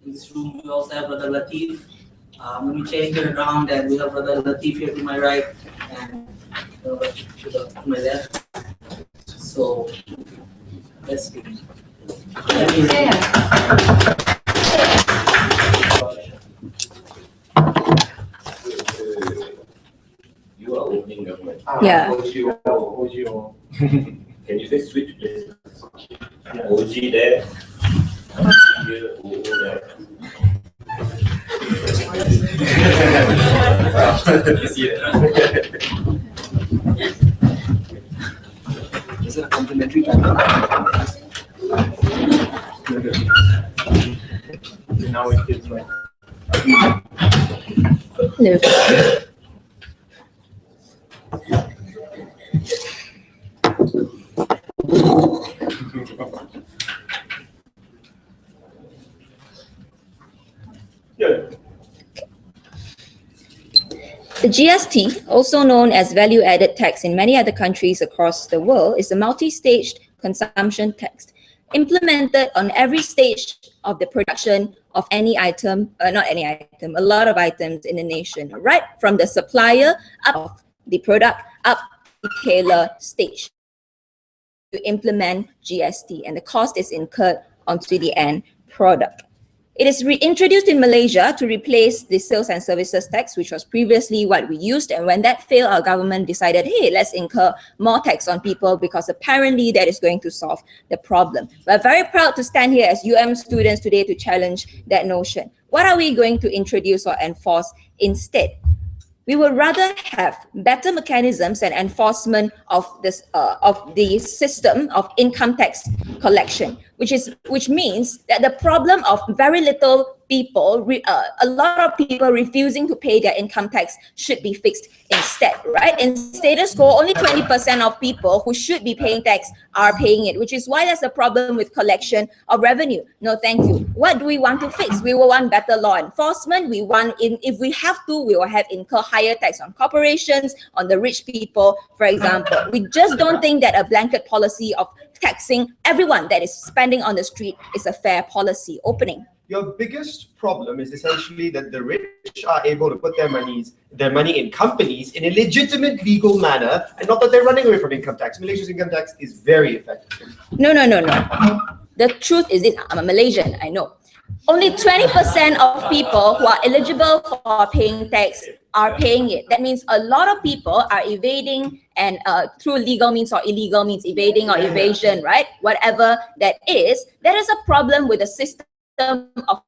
In this room, we also have Brother Latif. Let me change it around, and we have Brother Latif here to my right and to my left. So let's see. You are opening government. Yeah. OGO. Can you say switch places? OG there. Here, OO there. You see it? Is it a complimentary channel? Now it feels like. No. The GST, also known as value-added tax in many other countries across the world, is a multi-staged consumption tax implemented on every stage of the production of any item, not any item, a lot of items in the nation, right from the supplier up the product up the retailer stage to implement GST, and the cost is incurred onto the end product. It is reintroduced in Malaysia to replace the sales and services tax, which was previously what we used. And when that failed, our government decided, hey, let's incur more tax on people because apparently that is going to solve the problem. We're very proud to stand here as students today to challenge that notion. What are we going to introduce or enforce instead? We would rather have better mechanisms and enforcement of this of the system of income tax collection, which means that the problem of very little people, a lot of people refusing to pay their income tax should be fixed instead, right? In status quo, only 20% of people who should be paying tax are paying it, which is why there's a problem with collection of revenue. No, thank you. What do we want to fix? We will want better law enforcement. We want, if we have to, we will have incur higher tax on corporations, on the rich people, for example. We just don't think that a blanket policy of taxing everyone that is spending on the street is a fair policy. Opening. Your biggest problem is essentially that the rich are able to put their money in companies in a legitimate legal manner, and not that they're running away from income tax. Malaysia's income tax is very effective. No. The truth is this, I'm a Malaysian, I know. Only 20% of people who are eligible for paying tax are paying it. That means a lot of people are evading and through legal means or illegal means, evading or evasion, right? Whatever that is, there is a problem with the system of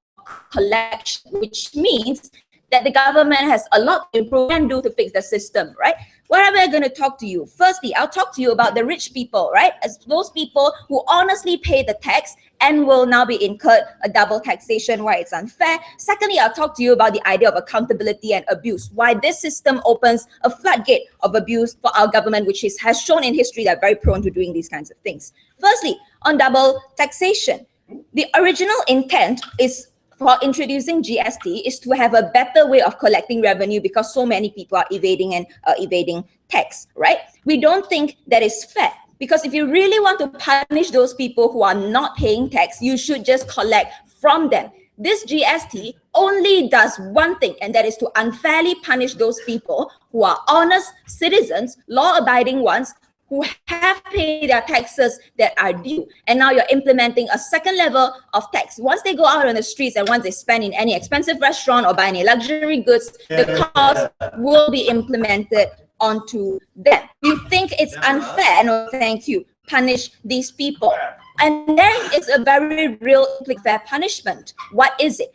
collection, which means that the government has a lot to improve and do to fix the system, right? What am I going to talk to you? Firstly, I'll talk to you about the rich people, right? As those people who honestly pay the tax and will now be incurred a double taxation, why it's unfair. Secondly, I'll talk to you about the idea of accountability and abuse, why this system opens a floodgate of abuse for our government, which has shown in history that very prone to doing these kinds of things. Firstly, on double taxation, the original intent is for introducing GST is to have a better way of collecting revenue because so many people are evading tax, right? We don't think that is fair because if you really want to punish those people who are not paying tax, you should just collect from them. This GST only does one thing, and that is to unfairly punish those people who are honest citizens, law-abiding ones, who have paid their taxes that are due. And now you're implementing a second level of tax. Once they go out on the streets and once they spend in any expensive restaurant or buy any luxury goods, the cost will be implemented onto them. You think it's unfair? No, thank you. Punish these people. And there is a very real fair punishment. What is it?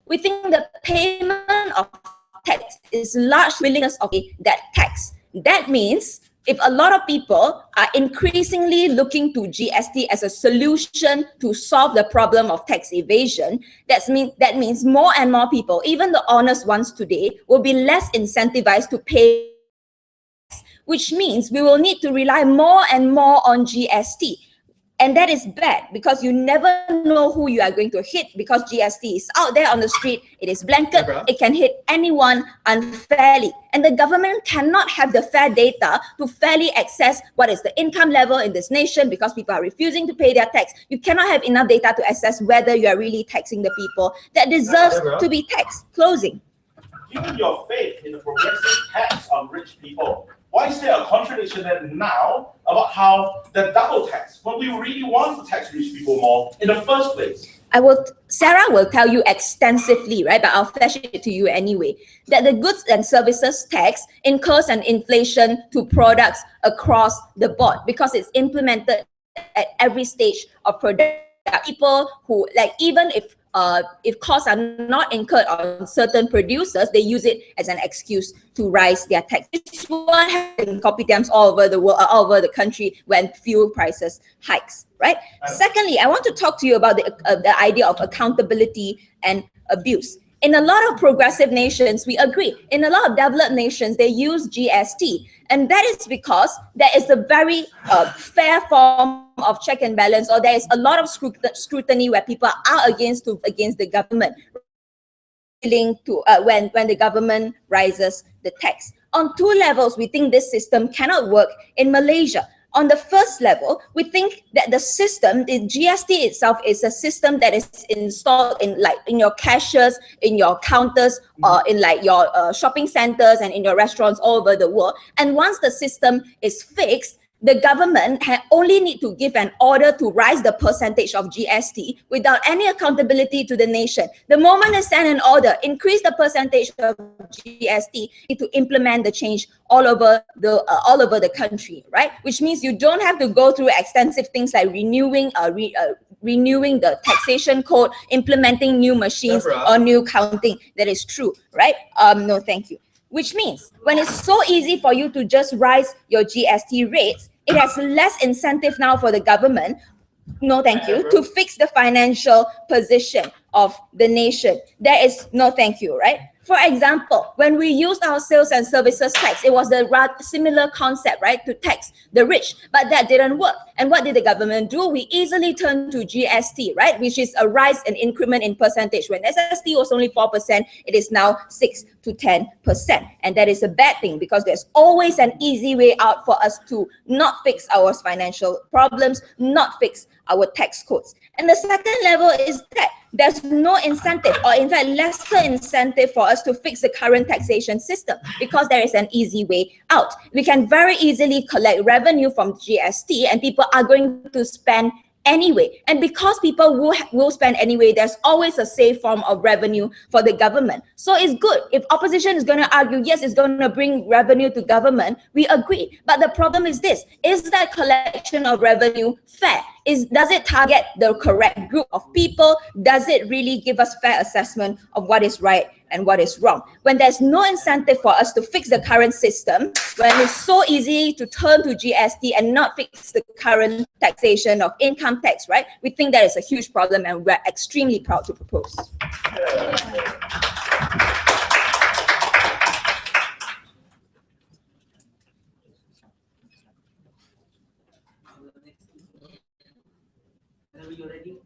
We think the payment of tax is large willingness of that tax. That means if a lot of people are increasingly looking to GST as a solution to solve the problem of tax evasion, that means more and more people, even the honest ones today, will be less incentivized to pay, which means we will need to rely more and more on GST. And that is bad because you never know who you are going to hit, because GST is out there on the street. It is blanket. Deborah? It can hit anyone unfairly. And the government cannot have the fair data to fairly assess what is the income level in this nation, because people are refusing to pay their tax. You cannot have enough data to assess whether you are really taxing the people that deserves Deborah? to be taxed. Closing. Given your faith in the progressive tax on rich people, why is there a contradiction then now about how the double tax, when we really want to tax rich people more in the first place? Sarah will tell you extensively, right? But I'll flash it to you anyway, that the goods and services tax incurs an inflation to products across the board because it's implemented at every stage of product. People who, like, even if costs are not incurred on certain producers, they use it as an excuse to rise their tax. It's what happens in kopitiams all over the world, all over the country when fuel prices hikes, right? Secondly, I want to talk to you about the idea of accountability and abuse. In a lot of progressive nations, we agree. In a lot of developed nations, they use GST. And that is because there is a very fair form of check and balance, or there is a lot of scrutiny where people are against the government, when the government rises the tax. On two levels, we think this system cannot work in Malaysia. On the first level, we think that the system, the GST itself, is a system that is installed in your cashiers, in your counters, in your shopping centers and in your restaurants all over the world. And once the system is fixed, the government only need to give an order to rise the percentage of GST without any accountability to the nation. The moment they send an order, increase the percentage of GST, need to implement the change all over the country, right? Which means you don't have to go through extensive things like renewing the taxation code, implementing new machines, Deborah? or new counting. That is true, right? No, thank you. Which means when it's so easy for you to just rise your GST rates, it has less incentive now for the government, no thank you, to fix the financial position of the nation. There is no thank you, right? For example, when we used our sales and services tax, it was a similar concept, right, to tax the rich, but that didn't work. And what did the government do? We easily turned to GST, right, which is a rise and increment in percentage. When SST was only 4%, it is now 6 to 10%. And that is a bad thing, because there's always an easy way out for us to not fix our financial problems, not fix our tax codes. And the second level is that there's no incentive, or in fact lesser incentive, for us to fix the current taxation system, because there is an easy way out. We can very easily collect revenue from GST, and people are going to spend anyway. And because people will spend anyway, there's always a safe form of revenue for the government. So it's good. If opposition is going to argue, yes, it's going to bring revenue to government, we agree. But the problem is this: is that collection of revenue fair? Does it target the correct group of people? Does it really give us fair assessment of what is right and what is wrong? When there's no incentive for us to fix the current system, when it's so easy to turn to GST and not fix the current taxation of income tax, right? We think that is a huge problem, and we're extremely proud to propose. Are you ready?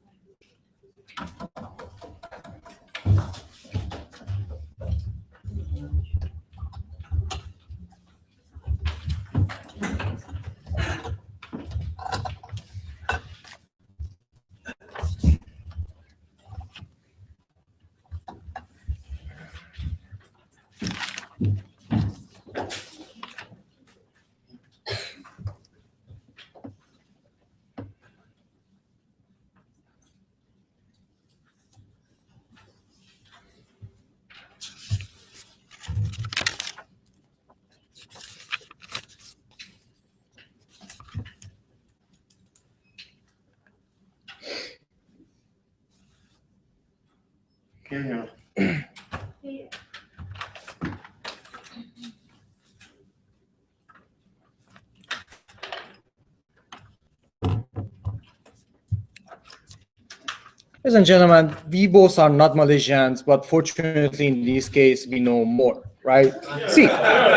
Ladies and gentlemen, we both are not Malaysians, but fortunately in this case, we know more. right? See,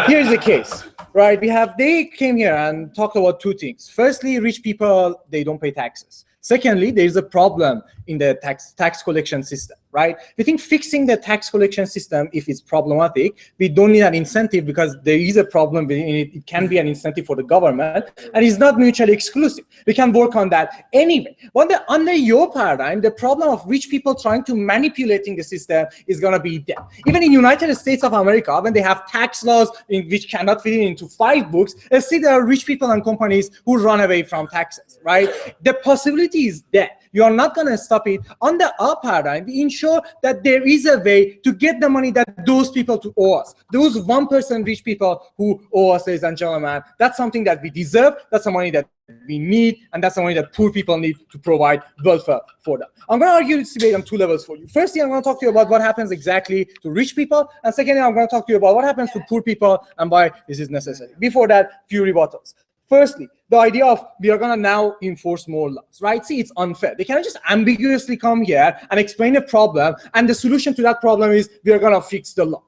here's the case, right? They came here and talked about two things. Firstly, rich people, they don't pay taxes. Secondly, there is a problem in the tax collection system, right? We think fixing the tax collection system, if it's problematic, we don't need an incentive because there is a problem within it. It can be an incentive for the government, and it's not mutually exclusive. We can work on that anyway. But under your paradigm, the problem of rich people trying to manipulating the system is going to be there. Even in United States of America, when they have tax laws which cannot fit into 5 books, still there are rich people and companies who run away from taxes, right? The possibility is there. You are not going to stop it. Under our paradigm, we ensure that there is a way to get the money that those people to owe us. Those 1% rich people who owe us, ladies and gentlemen, that's something that we deserve. That's the money that we need, and that's the money that poor people need to provide welfare for them. I'm going to argue this debate on 2 levels for you. Firstly, I'm going to talk to you about what happens exactly to rich people, and secondly, I'm going to talk to you about what happens to poor people and why this is necessary. Before that, few rebuttals. Firstly, the idea of we are going to now enforce more laws, right? See, it's unfair. They cannot just ambiguously come here and explain a problem, and the solution to that problem is we are going to fix the law.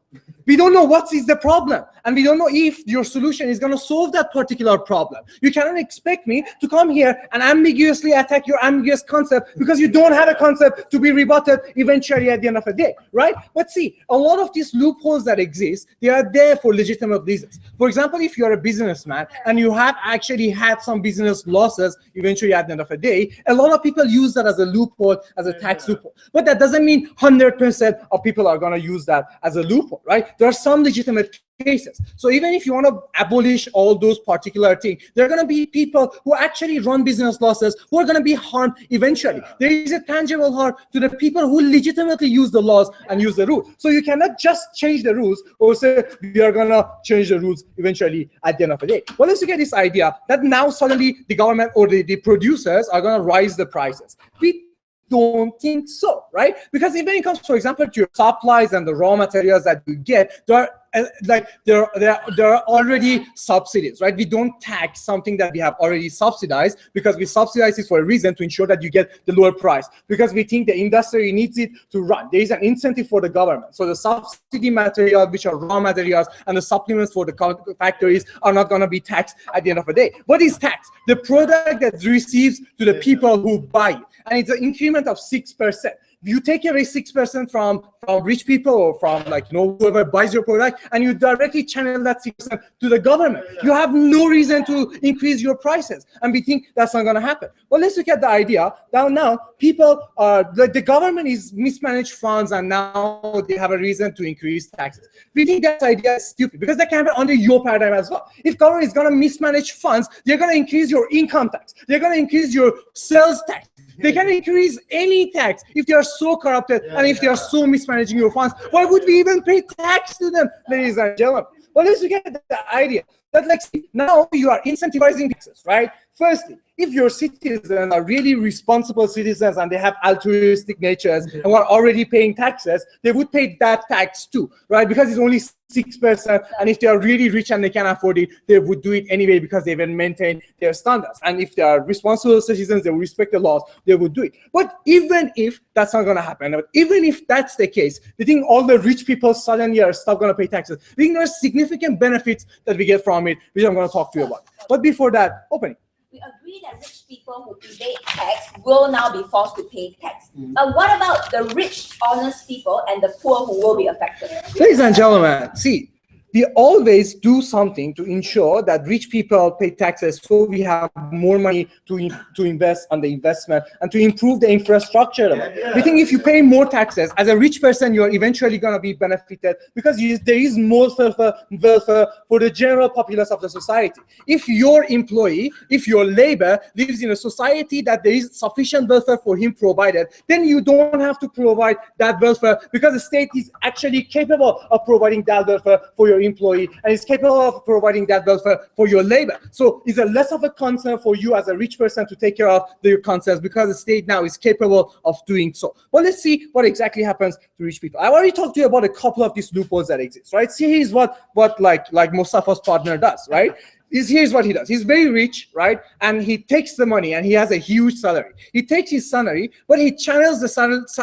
We don't know what is the problem, and we don't know if your solution is going to solve that particular problem. You cannot expect me to come here and ambiguously attack your ambiguous concept because you don't have a concept to be rebutted eventually at the end of the day, right? But see, a lot of these loopholes that exist, they are there for legitimate reasons. For example, if you're a businessman and you have actually had some business losses eventually at the end of the day, a lot of people use that as a loophole, as a tax loophole. But that doesn't mean 100% of people are going to use that as a loophole, right? There are some legitimate cases. So even if you want to abolish all those particular things, there are going to be people who actually run business losses who are going to be harmed eventually. There is a tangible harm to the people who legitimately use the laws and use the rules. So you cannot just change the rules or say we are going to change the rules eventually at the end of the day. Well, let's look at this idea that now suddenly the government or the producers are going to raise the prices. We don't think so, right? Because when it comes, for example, to your supplies and the raw materials that you get, there are already subsidies, right? We don't tax something that we have already subsidized because we subsidize it for a reason, to ensure that you get the lower price, because we think the industry needs it to run. There is an incentive for the government. So the subsidy materials, which are raw materials, and the supplements for the factories are not going to be taxed at the end of the day. What is tax? The product that receives to the people who buy it. And it's an increment of 6%. You take away 6% from rich people or from whoever buys your product, and you directly channel that 6% to the government. You have no reason to increase your prices, and we think that's not going to happen. Well, let's look at the idea that now people are the government is mismanaged funds, and now they have a reason to increase taxes. We think that idea is stupid because that can happen under your paradigm as well. If government is going to mismanage funds, they're going to increase your income tax. They're going to increase your sales tax. They can increase any tax if they are so corrupted and if they are so mismanaging your funds. Why would we even pay tax to them, ladies and gentlemen? Well, let's look at the idea that now you are incentivizing taxes, right? Firstly, if your citizens are really responsible citizens and they have altruistic natures and are already paying taxes, they would pay that tax too, right? Because it's only 6%, and if they are really rich and they can afford it, they would do it anyway because they will maintain their standards. And if they are responsible citizens, they will respect the laws, they would do it. But even if that's not going to happen, but even if that's the case, we think all the rich people suddenly are still going to pay taxes. We think there's significant benefits that we get from it, which I'm going to talk to you about. But before that, opening. We agree that rich people who evade tax will now be forced to pay tax. But what about the rich, honest people and the poor who will be affected? Ladies and gentlemen, see, we always do something to ensure that rich people pay taxes so we have more money to invest on the investment and to improve the infrastructure. We think if you pay more taxes, as a rich person, you're eventually going to be benefited because there is more welfare for the general populace of the society. If your employee, if your labor lives in a society that there is sufficient welfare for him provided, then you don't have to provide that welfare because the state is actually capable of providing that welfare for your employee and is capable of providing that welfare for your labor. So it's a less of a concern for you as a rich person to take care of your concerns because the state now is capable of doing so. Well, let's see what exactly happens to rich people. I've already talked to you about a couple of these loopholes that exist, right? See, here's what Moustafa's partner does, right? Here's what he does. He's very rich, right? And he takes the money and he has a huge salary. He takes his salary, but he channels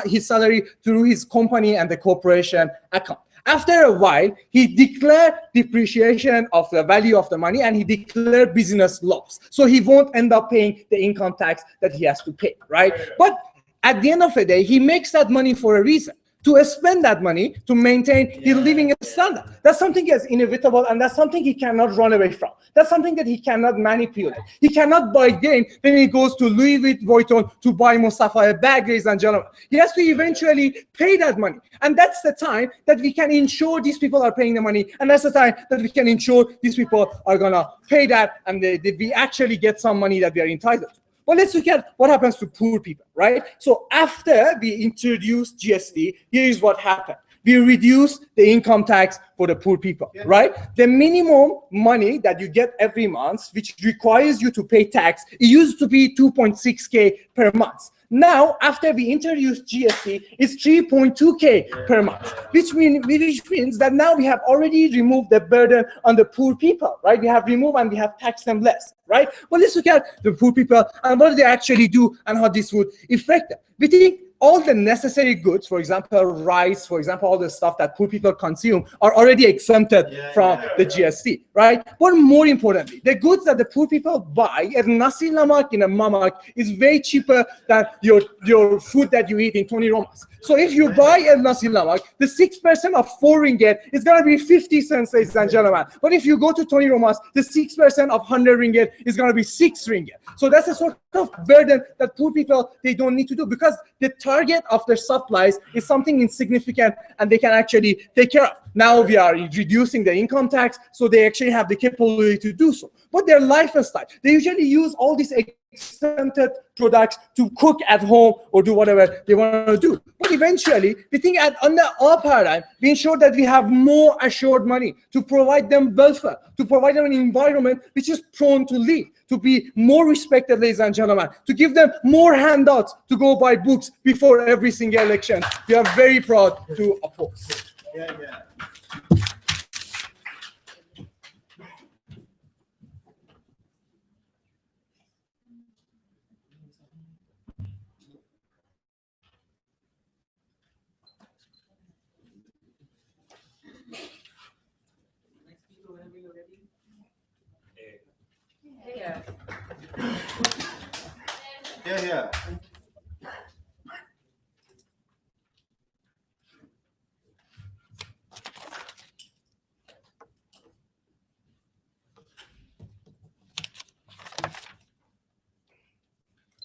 his salary through his company and the corporation account. After a while, he declared depreciation of the value of the money and he declared business loss. So he won't end up paying the income tax that he has to pay, right? But at the end of the day, he makes that money for a reason, to spend that money to maintain his living standard. That's something that's inevitable, and that's something he cannot run away from. That's something that he cannot manipulate. He cannot buy game, then he goes to Louis Vuitton to buy Moustafa a bag, ladies and gentlemen. He has to eventually pay that money. And that's the time that we can ensure these people are paying the money, and that's the time that we can ensure these people are gonna pay that, and we actually get some money that we are entitled to. Well, let's look at what happens to poor people, right? So after we introduced GST, here is what happened. We reduced the income tax for the poor people, right? The minimum money that you get every month, which requires you to pay tax, it used to be 2.6K per month. Now, after we introduced GST, it's 3.2K per month, which means that now we have already removed the burden on the poor people, right? We have removed and we have taxed them less, right? Well, let's look at the poor people and what they actually do and how this would affect them. We think all the necessary goods, for example, rice, for example, all the stuff that poor people consume are already exempted from the GST, right? But more importantly, the goods that the poor people buy at nasi lemak in a mamak is way cheaper than your food that you eat in 20 Romas. So if you buy a nasi lemak, the 6% of 4 ringgit is going to be 50 cents, ladies and gentlemen. But if you go to 20 Romas, the 6% of 100 ringgit is going to be 6 ringgit. So that's a sort of burden that poor people, they don't need to do, because the target of their supplies is something insignificant and they can actually take care of. Now we are reducing the income tax, so they actually have the capability to do so. But their lifestyle, they usually use all these exempted products to cook at home or do whatever they want to do. But eventually, we think under our paradigm, we ensure that we have more assured money to provide them welfare, to provide them an environment which is prone to live, to be more respected, ladies and gentlemen, to give them more handouts to go buy books before every single election. We are very proud to oppose. Yeah.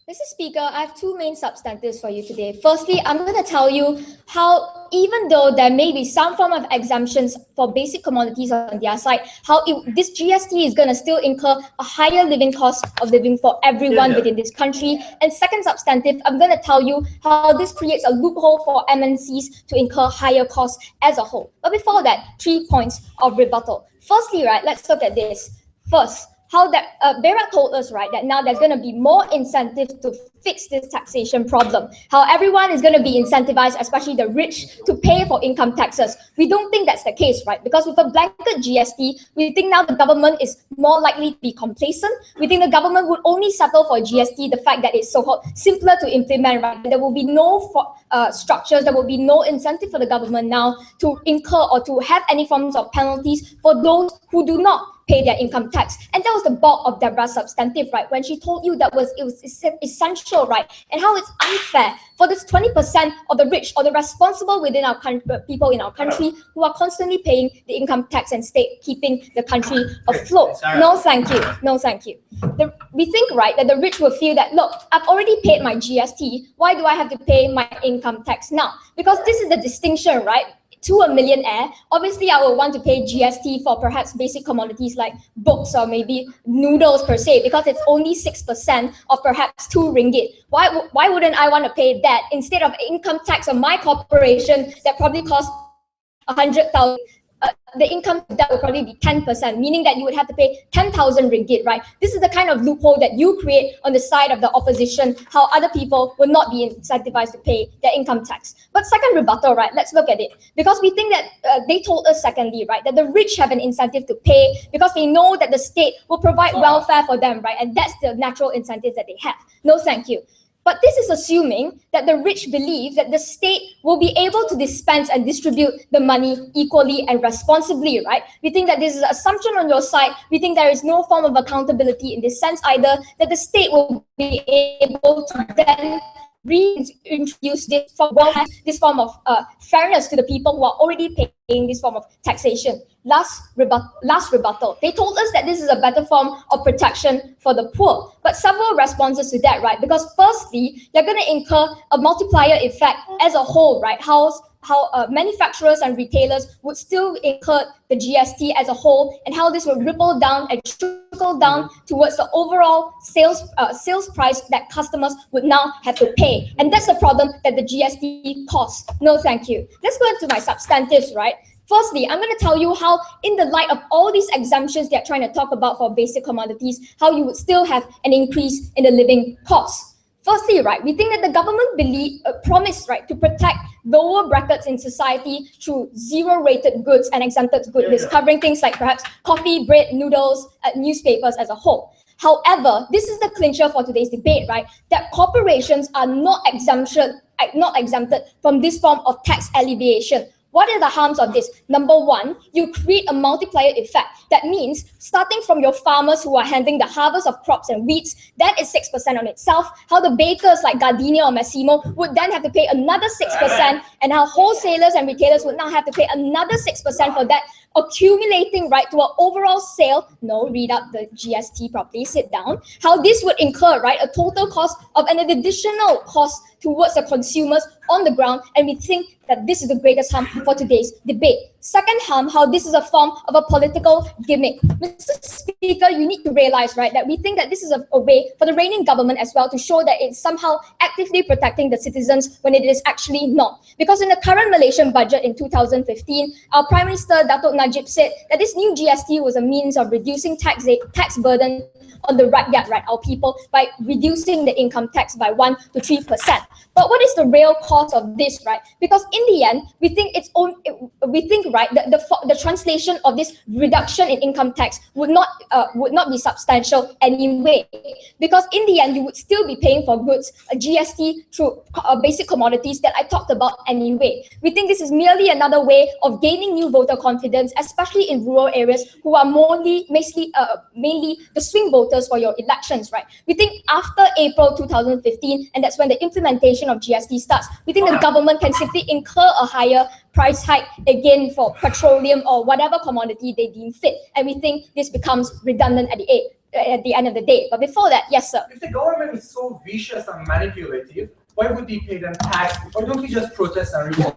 Mr. Speaker, I have two main substantives for you today. Firstly, I'm going to tell you how, even though there may be some form of exemptions for basic commodities on their side, how this GST is going to still incur a higher living cost of living for everyone within this country. And second substantive, I'm going to tell you how this creates a loophole for MNCs to incur higher costs as a whole. But before that, 3 points of rebuttal. Firstly, right, let's look at this. First, how that Behrad told us, right, that now there's going to be more incentive to fix this taxation problem. How everyone is going to be incentivized, especially the rich, to pay for income taxes. We don't think that's the case, right? Because with a blanket GST, we think now the government is more likely to be complacent. We think the government would only settle for GST, the fact that it's so-called simpler to implement, right? There will be no structures, there will be no incentive for the government now to incur or to have any forms of penalties for those who do not pay their income tax. And that was the bulk of Deborah's substantive, right? When she told you that it was essential, right? And how it's unfair for this 20% of the rich or the responsible within our country, people in our country who are constantly paying the income tax and keeping the country afloat. No, thank you. No, thank you. We think, right, that the rich will feel that, look, I've already paid my GST. Why do I have to pay my income tax now? Because this is the distinction, right? To a millionaire, obviously I would want to pay GST for perhaps basic commodities like books or maybe noodles per se, because it's only 6% of perhaps 2 ringgit. Why wouldn't I want to pay that instead of income tax on my corporation that probably costs 100,000? The income that would probably be 10%, meaning that you would have to pay 10,000 ringgit, right? This is the kind of loophole that you create on the side of the opposition, how other people will not be incentivized to pay their income tax. But second rebuttal, right, let's look at it. Because we think that they told us secondly, right, that the rich have an incentive to pay because they know that the state will provide welfare for them, right? And that's the natural incentive that they have. No, thank you. But this is assuming that the rich believe that the state will be able to dispense and distribute the money equally and responsibly, right? We think that this is an assumption on your side. We think there is no form of accountability in this sense either, that the state will be able to then reintroduce this form of fairness to the people who are already paying this form of taxation. Last rebuttal. They told us that this is a better form of protection for the poor. But several responses to that, right? Because firstly, you're going to incur a multiplier effect as a whole, right? How manufacturers and retailers would still incur the GST as a whole, and how this will ripple down and trickle down towards the overall sales price that customers would now have to pay. And that's the problem that the GST costs. No, thank you. Let's go into my substantives, right? Firstly, I'm going to tell you how, in the light of all these exemptions they're trying to talk about for basic commodities, how you would still have an increase in the living costs. Firstly, right, we think that the government promised, right, to protect lower brackets in society through zero-rated goods and exempted goods, covering things like perhaps coffee, bread, noodles, newspapers as a whole. However, this is the clincher for today's debate, right, that corporations are not exempted from this form of tax alleviation. What are the harms of this? Number one, you create a multiplier effect. That means starting from your farmers who are handling the harvest of crops and wheats, that is 6% on itself. How the bakers like Gardenia or Massimo would then have to pay another 6%, and how wholesalers and retailers would now have to pay another 6% for that, accumulating right to an overall sale. No, read up the GST properly, sit down. How this would incur, right, a total cost of an additional cost towards the consumers on the ground, and we think that this is the greatest harm for today's debate. Second harm, how this is a form of a political gimmick. Mr. Speaker, you need to realize, right, that we think that this is a way for the reigning government as well to show that it's somehow actively protecting the citizens when it is actually not. Because in the current Malaysian budget in 2015, our Prime Minister, Datuk Najib, said that this new GST was a means of reducing tax burden on the rakyat, right, our people, by reducing the income tax by 1 to 3%. But what is the real cost of this, right? Because in the end, we think right, the translation of this reduction in income tax would not be substantial anyway. Because in the end, you would still be paying for goods, a GST through basic commodities that I talked about anyway. We think this is merely another way of gaining new voter confidence, especially in rural areas who are mainly the swing voters for your elections, right? We think after April 2015, and that's when the implementation of GST starts, we think the government can simply incur a higher price hike again for petroleum or whatever commodity they deem fit. And we think this becomes redundant at the end of the day. But before that, yes, sir. If the government is so vicious and manipulative, why would we pay them tax? Why don't we just protest and revolt?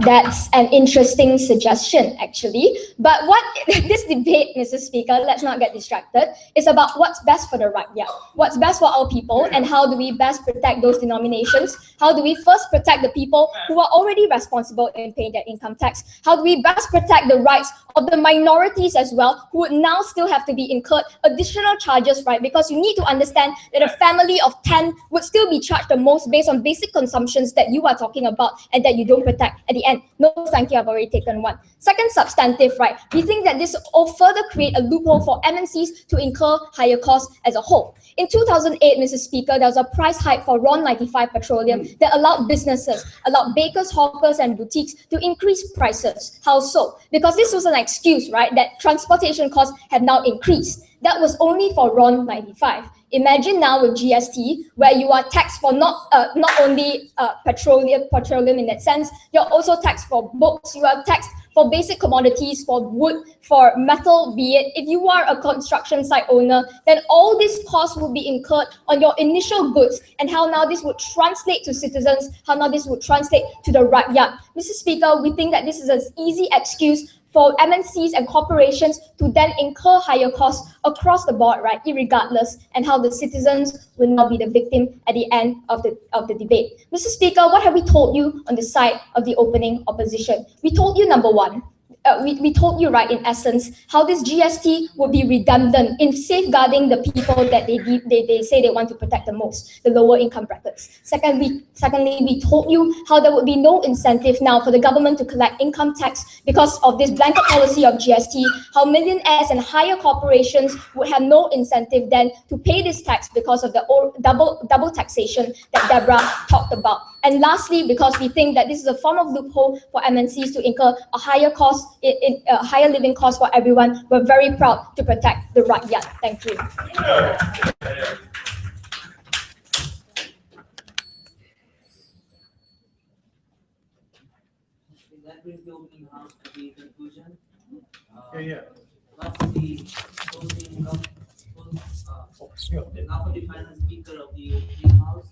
That's an interesting suggestion, actually. But what this debate, Mr. Speaker, let's not get distracted, is about what's best for the rakyat, what's best for our people, and how do we best protect those denominations? How do we first protect the people who are already responsible in paying their income tax? How do we best protect the rights of the minorities as well, who would now still have to be incurred additional charges, right? Because you need to understand that a family of 10 would still be charged the most based on basic consumptions that you are talking about and that you don't protect at the end. No, thank you, I've already taken one. Second, substantive, right? We think that this will further create a loophole for MNCs to incur higher costs as a whole. In 2008, Mr. Speaker, there was a price hike for RON 95 petroleum that allowed businesses, allowed bakers, hawkers, and boutiques to increase prices. How so? Because this was an excuse, right, that transportation costs have now increased. That was only for RON 95. Imagine now with GST, where you are taxed for not only petroleum in that sense, you're also taxed for books, you are taxed for basic commodities, for wood, for metal, be it. If you are a construction site owner, then all these costs will be incurred on your initial goods, and how now this would translate to citizens, how now this would translate to the rakyat. Mr. Speaker, we think that this is an easy excuse for MNCs and corporations to then incur higher costs across the board, right, irregardless, and how the citizens will now be the victim at the end of the debate. Mr. Speaker, what have we told you on the side of the opening opposition? We told you, number one, we told you, right, in essence, how this GST would be redundant in safeguarding the people that they say they want to protect the most, the lower income brackets. Secondly, we told you how there would be no incentive now for the government to collect income tax because of this blanket policy of GST, how millionaires and higher corporations would have no incentive then to pay this tax because of the double taxation that Deborah talked about. And lastly, because we think that this is a form of loophole for MNCs to incur a higher cost, a higher living cost for everyone, we're very proud to protect the rakyat. Thank you. That brings the opening house to the conclusion. Yeah. Now for the closing, now for the final speaker of the opening house,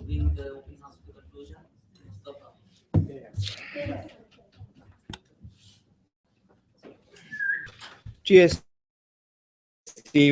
bring the opening house to conclusion. Moustafa. GST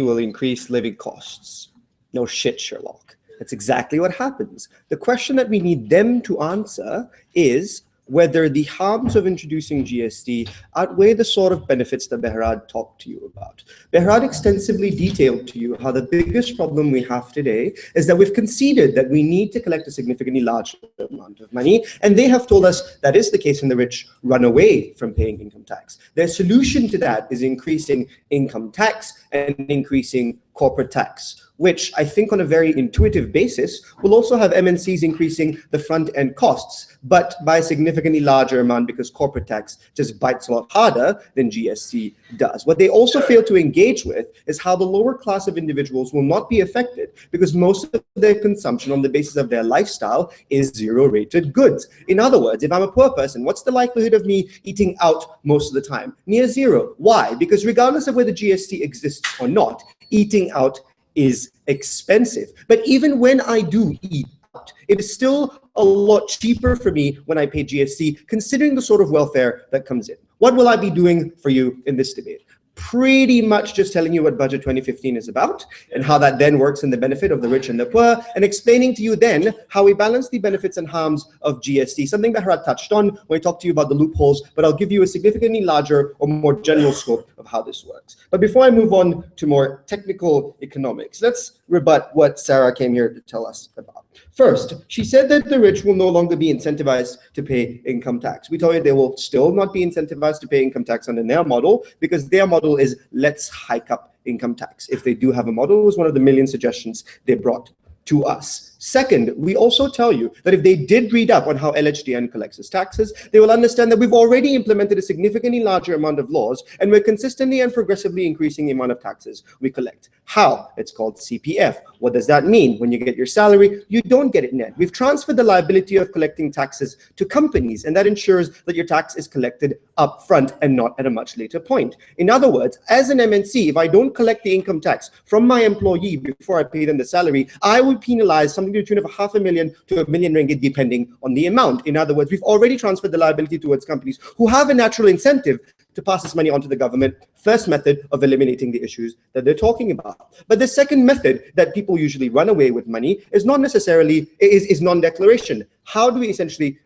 will increase living costs. No shit, Sherlock. That's exactly what happens. The question that we need them to answer is whether the harms of introducing GST outweigh the sort of benefits that Behrad talked to you about. Behrad extensively detailed to you how the biggest problem we have today is that we've conceded that we need to collect a significantly larger amount of money, and they have told us that is the case and the rich run away from paying income tax. Their solution to that is increasing income tax and increasing corporate tax, which I think on a very intuitive basis will also have MNCs increasing the front end costs, but by a significantly larger amount because corporate tax just bites a lot harder than GST does. What they also fail to engage with is how the lower class of individuals will not be affected because most of their consumption on the basis of their lifestyle is zero-rated goods. In other words, if I'm a poor person, what's the likelihood of me eating out most of the time? Near zero. Why? Because regardless of whether GST exists or not, eating out is expensive. But even when I do eat out, it is still a lot cheaper for me when I pay GST, considering the sort of welfare that comes in. What will I be doing for you in this debate? Pretty much just telling you what Budget 2015 is about and how that then works in the benefit of the rich and the poor, and explaining to you then how we balance the benefits and harms of GST, something Behrad touched on when I talked to you about the loopholes, but I'll give you a significantly larger or more general scope of how this works. But before I move on to more technical economics, let's rebut what Sarah came here to tell us about. First, she said that the rich will no longer be incentivized to pay income tax. We told you they will still not be incentivized to pay income tax under their model because their model is let's hike up income tax. If they do have a model, it was one of the million suggestions they brought to us. Second, we also tell you that if they did read up on how LHDN collects its taxes, they will understand that we've already implemented a significantly larger amount of laws, and we're consistently and progressively increasing the amount of taxes we collect. How? It's called CPF. What does that mean? When you get your salary, you don't get it net. We've transferred the liability of collecting taxes to companies, and that ensures that your tax is collected up front and not at a much later point. In other words, as an MNC, if I don't collect the income tax from my employee before I pay them the salary, I would penalize something to the tune of $500,000 to $1 million ringgit, depending on the amount. In other words, we've already transferred the liability towards companies who have a natural incentive to pass this money on to the government. First method of eliminating the issues that they're talking about. But the second method that people usually run away with money is not necessarily is non-declaration. How do we essentially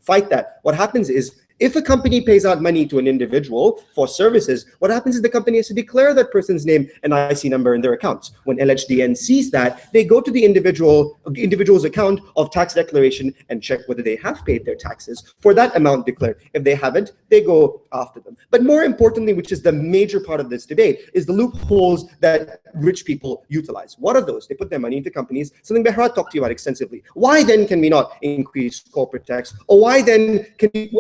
fight that? What happens is, if a company pays out money to an individual for services, what happens is the company has to declare that person's name and IC number in their accounts. When LHDN sees that, they go to the individual's account of tax declaration and check whether they have paid their taxes for that amount declared. If they haven't, they go after them. But more importantly, which is the major part of this debate, is the loopholes that rich people utilize. What are those? They put their money into companies, something Behrad talked to you about extensively. Why then can we not increase corporate tax? Or why then can we,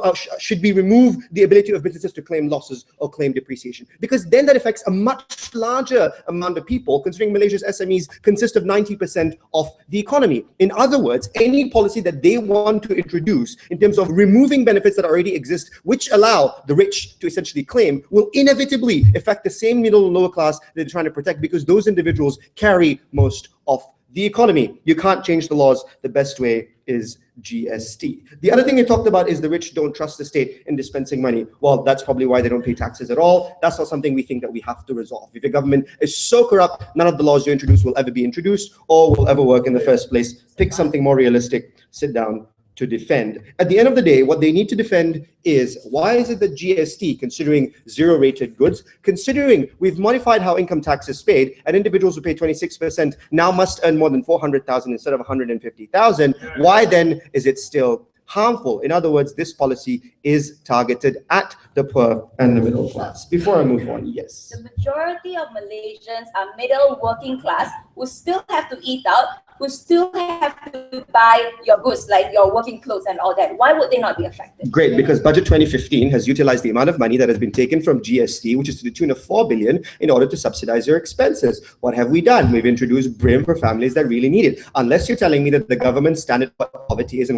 should we remove the ability of businesses to claim losses or claim depreciation? Because then that affects a much larger amount of people, considering Malaysia's SMEs consist of 90% of the economy. In other words, any policy that they want to introduce in terms of removing benefits that already exist, which allow the rich to essentially claim, will inevitably affect the same middle and lower class that they're trying to protect, because those individuals carry most of the economy. You can't change the laws. The best way is GST. The other thing you talked about is the rich don't trust the state in dispensing money. Well, that's probably why they don't pay taxes at all. That's not something we think that we have to resolve. If your government is so corrupt, none of the laws you introduce will ever be introduced or will ever work in the first place. Pick something more realistic, sit down, to defend. At the end of the day, what they need to defend is, why is it that GST, considering zero-rated goods, considering we've modified how income tax is paid, and individuals who pay 26% now must earn more than 400,000 instead of 150,000, why then is it still harmful? In other words, this policy is targeted at the poor and the middle class. Before I move on, yes. The majority of Malaysians are middle working class who still have to eat out, who still have to buy your goods, like your working clothes and all that. Why would they not be affected? Great, because Budget 2015 has utilized the amount of money that has been taken from GST, which is to the tune of 4 billion, in order to subsidize your expenses. What have we done? We've introduced BRIM for families that really need it. Unless you're telling me that the government standard for poverty is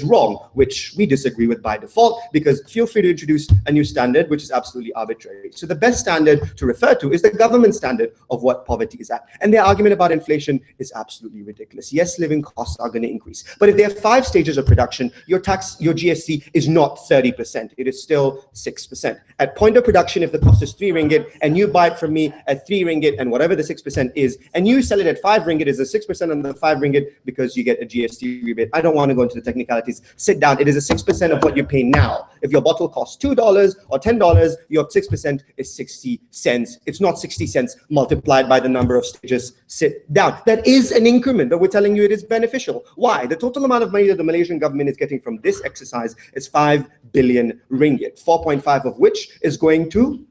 wrong, which we disagree with by default, because feel free to introduce a new standard, which is absolutely arbitrary. So the best standard to refer to is the government standard of what poverty is at. And their argument about inflation is absolutely ridiculous. Yes, living costs are going to increase, but if there are 5 stages of production, your GST is not 30%. It is still 6%. At point of production, if the cost is 3 ringgit and you buy it from me at 3 ringgit and whatever the 6% is, and you sell it at 5 ringgit, is a 6% on the 5 ringgit because you get a GST rebate. I don't want to go into the technicalities. Sit down. It is a 6% of what you pay now. If your bottle costs $2 or $10, your 6% is 60 cents. It's not 60 cents multiplied by the number of stages. Sit down. That is an increment, but we're telling you it is beneficial. Why? The total amount of money that the Malaysian government is getting from this exercise is 5 billion ringgit, 4.5 of which is going to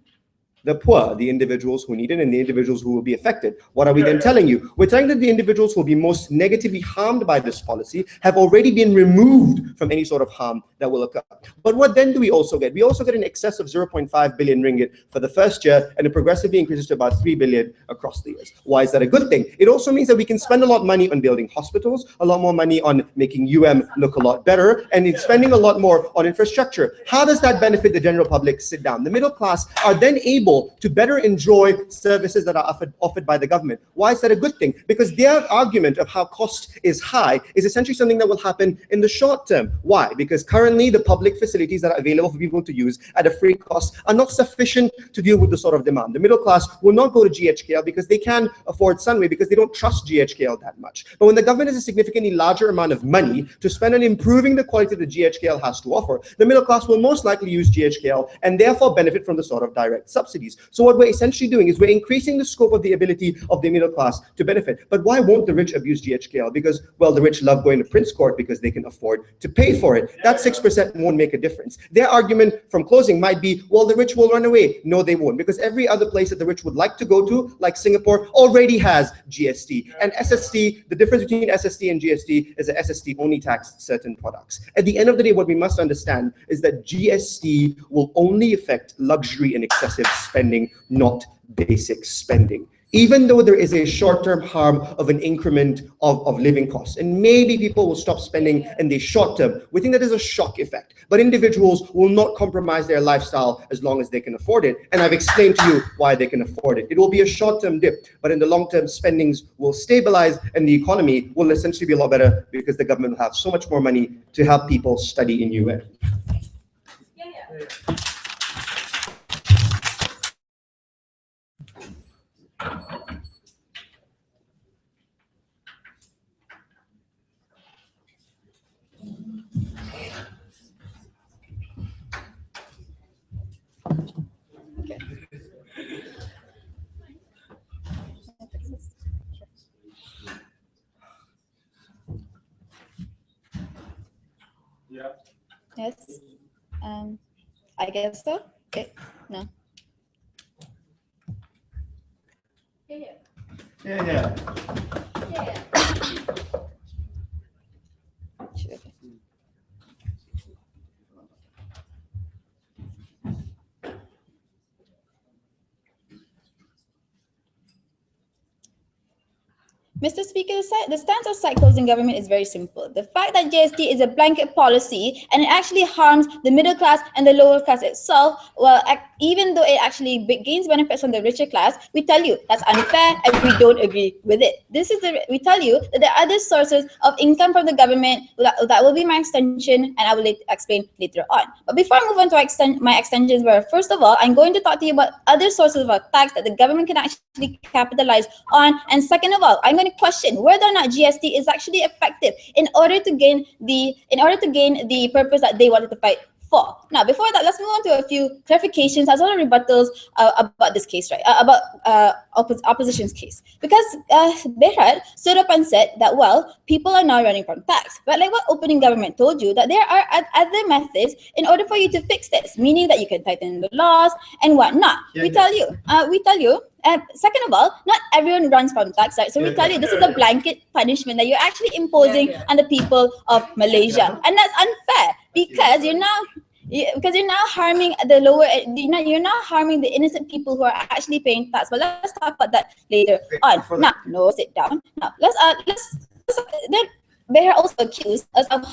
the poor, the individuals who need it, and the individuals who will be affected. What are we then telling you? We're telling that the individuals who will be most negatively harmed by this policy have already been removed from any sort of harm that will occur. But what then do we also get? We also get an excess of 0.5 billion ringgit for the first year, and it progressively increases to about 3 billion across the years. Why is that a good thing? It also means that we can spend a lot of money on building hospitals, a lot more money on making look a lot better, and in spending a lot more on infrastructure. How does that benefit the general public? Sit down. The middle class are then able to better enjoy services that are offered by the government. Why is that a good thing? Because their argument of how cost is high is essentially something that will happen in the short term. Why? Because currently the public facilities that are available for people to use at a free cost are not sufficient to deal with the sort of demand. The middle class will not go to GHKL because they can afford Sunway, because they don't trust GHKL that much. But when the government has a significantly larger amount of money to spend on improving the quality that GHKL has to offer, the middle class will most likely use GHKL and therefore benefit from the sort of direct subsidies. So what we're essentially doing is we're increasing the scope of the ability of the middle class to benefit. But why won't the rich abuse GHKL? Because, well, the rich love going to Prince Court because they can afford to pay for it. That 6% won't make a difference. Their argument from closing might be, well, the rich will run away. No, they won't, because every other place that the rich would like to go to, like Singapore, already has GST. And SST, the difference between SST and GST is that SST only tax certain products. At the end of the day, what we must understand is that GST will only affect luxury and excessive spending, not basic spending. Even though there is a short-term harm of an increment of living costs, and maybe people will stop spending in the short term, we think that is a shock effect. But individuals will not compromise their lifestyle as long as they can afford it. And I've explained to you why they can afford it. It will be a short-term dip, but in the long term, spendings will stabilize and the economy will essentially be a lot better because the government will have so much more money to help people study in UN. Yeah. Yes. I guess so. Okay. No. Yeah. Sure. Mr. Speaker, the stance of site closing government is very simple. The fact that GST is a blanket policy and it actually harms the middle class and the lower class itself, well, even though it actually gains benefits from the richer class, we tell you that's unfair and we don't agree with it. We tell you that there are other sources of income from the government. That will be my extension, and I will explain later on. But before I move on to my extensions, first of all, I'm going to talk to you about other sources of tax that the government can actually capitalize on. And second of all, I'm going to can question whether or not GST is actually effective in order to gain the purpose that they wanted to fight for. Now, before that, let's move on to a few clarifications as well as rebuttals about this case, right? About opposition's case. Because Behrad stood up and said that, well, people are now running from tax. But like what opening government told you, that there are other methods in order for you to fix this, meaning that you can tighten the laws and whatnot. We tell you. Second of all, not everyone runs from tax, right? So we tell you this is a blanket punishment that you're actually imposing on the people of Malaysia, and that's unfair because you're now harming the lower. You're now harming the innocent people who are actually paying tax. But let's talk about that later on. Now, no, sit down. Now, let's then. Behrad also accused us of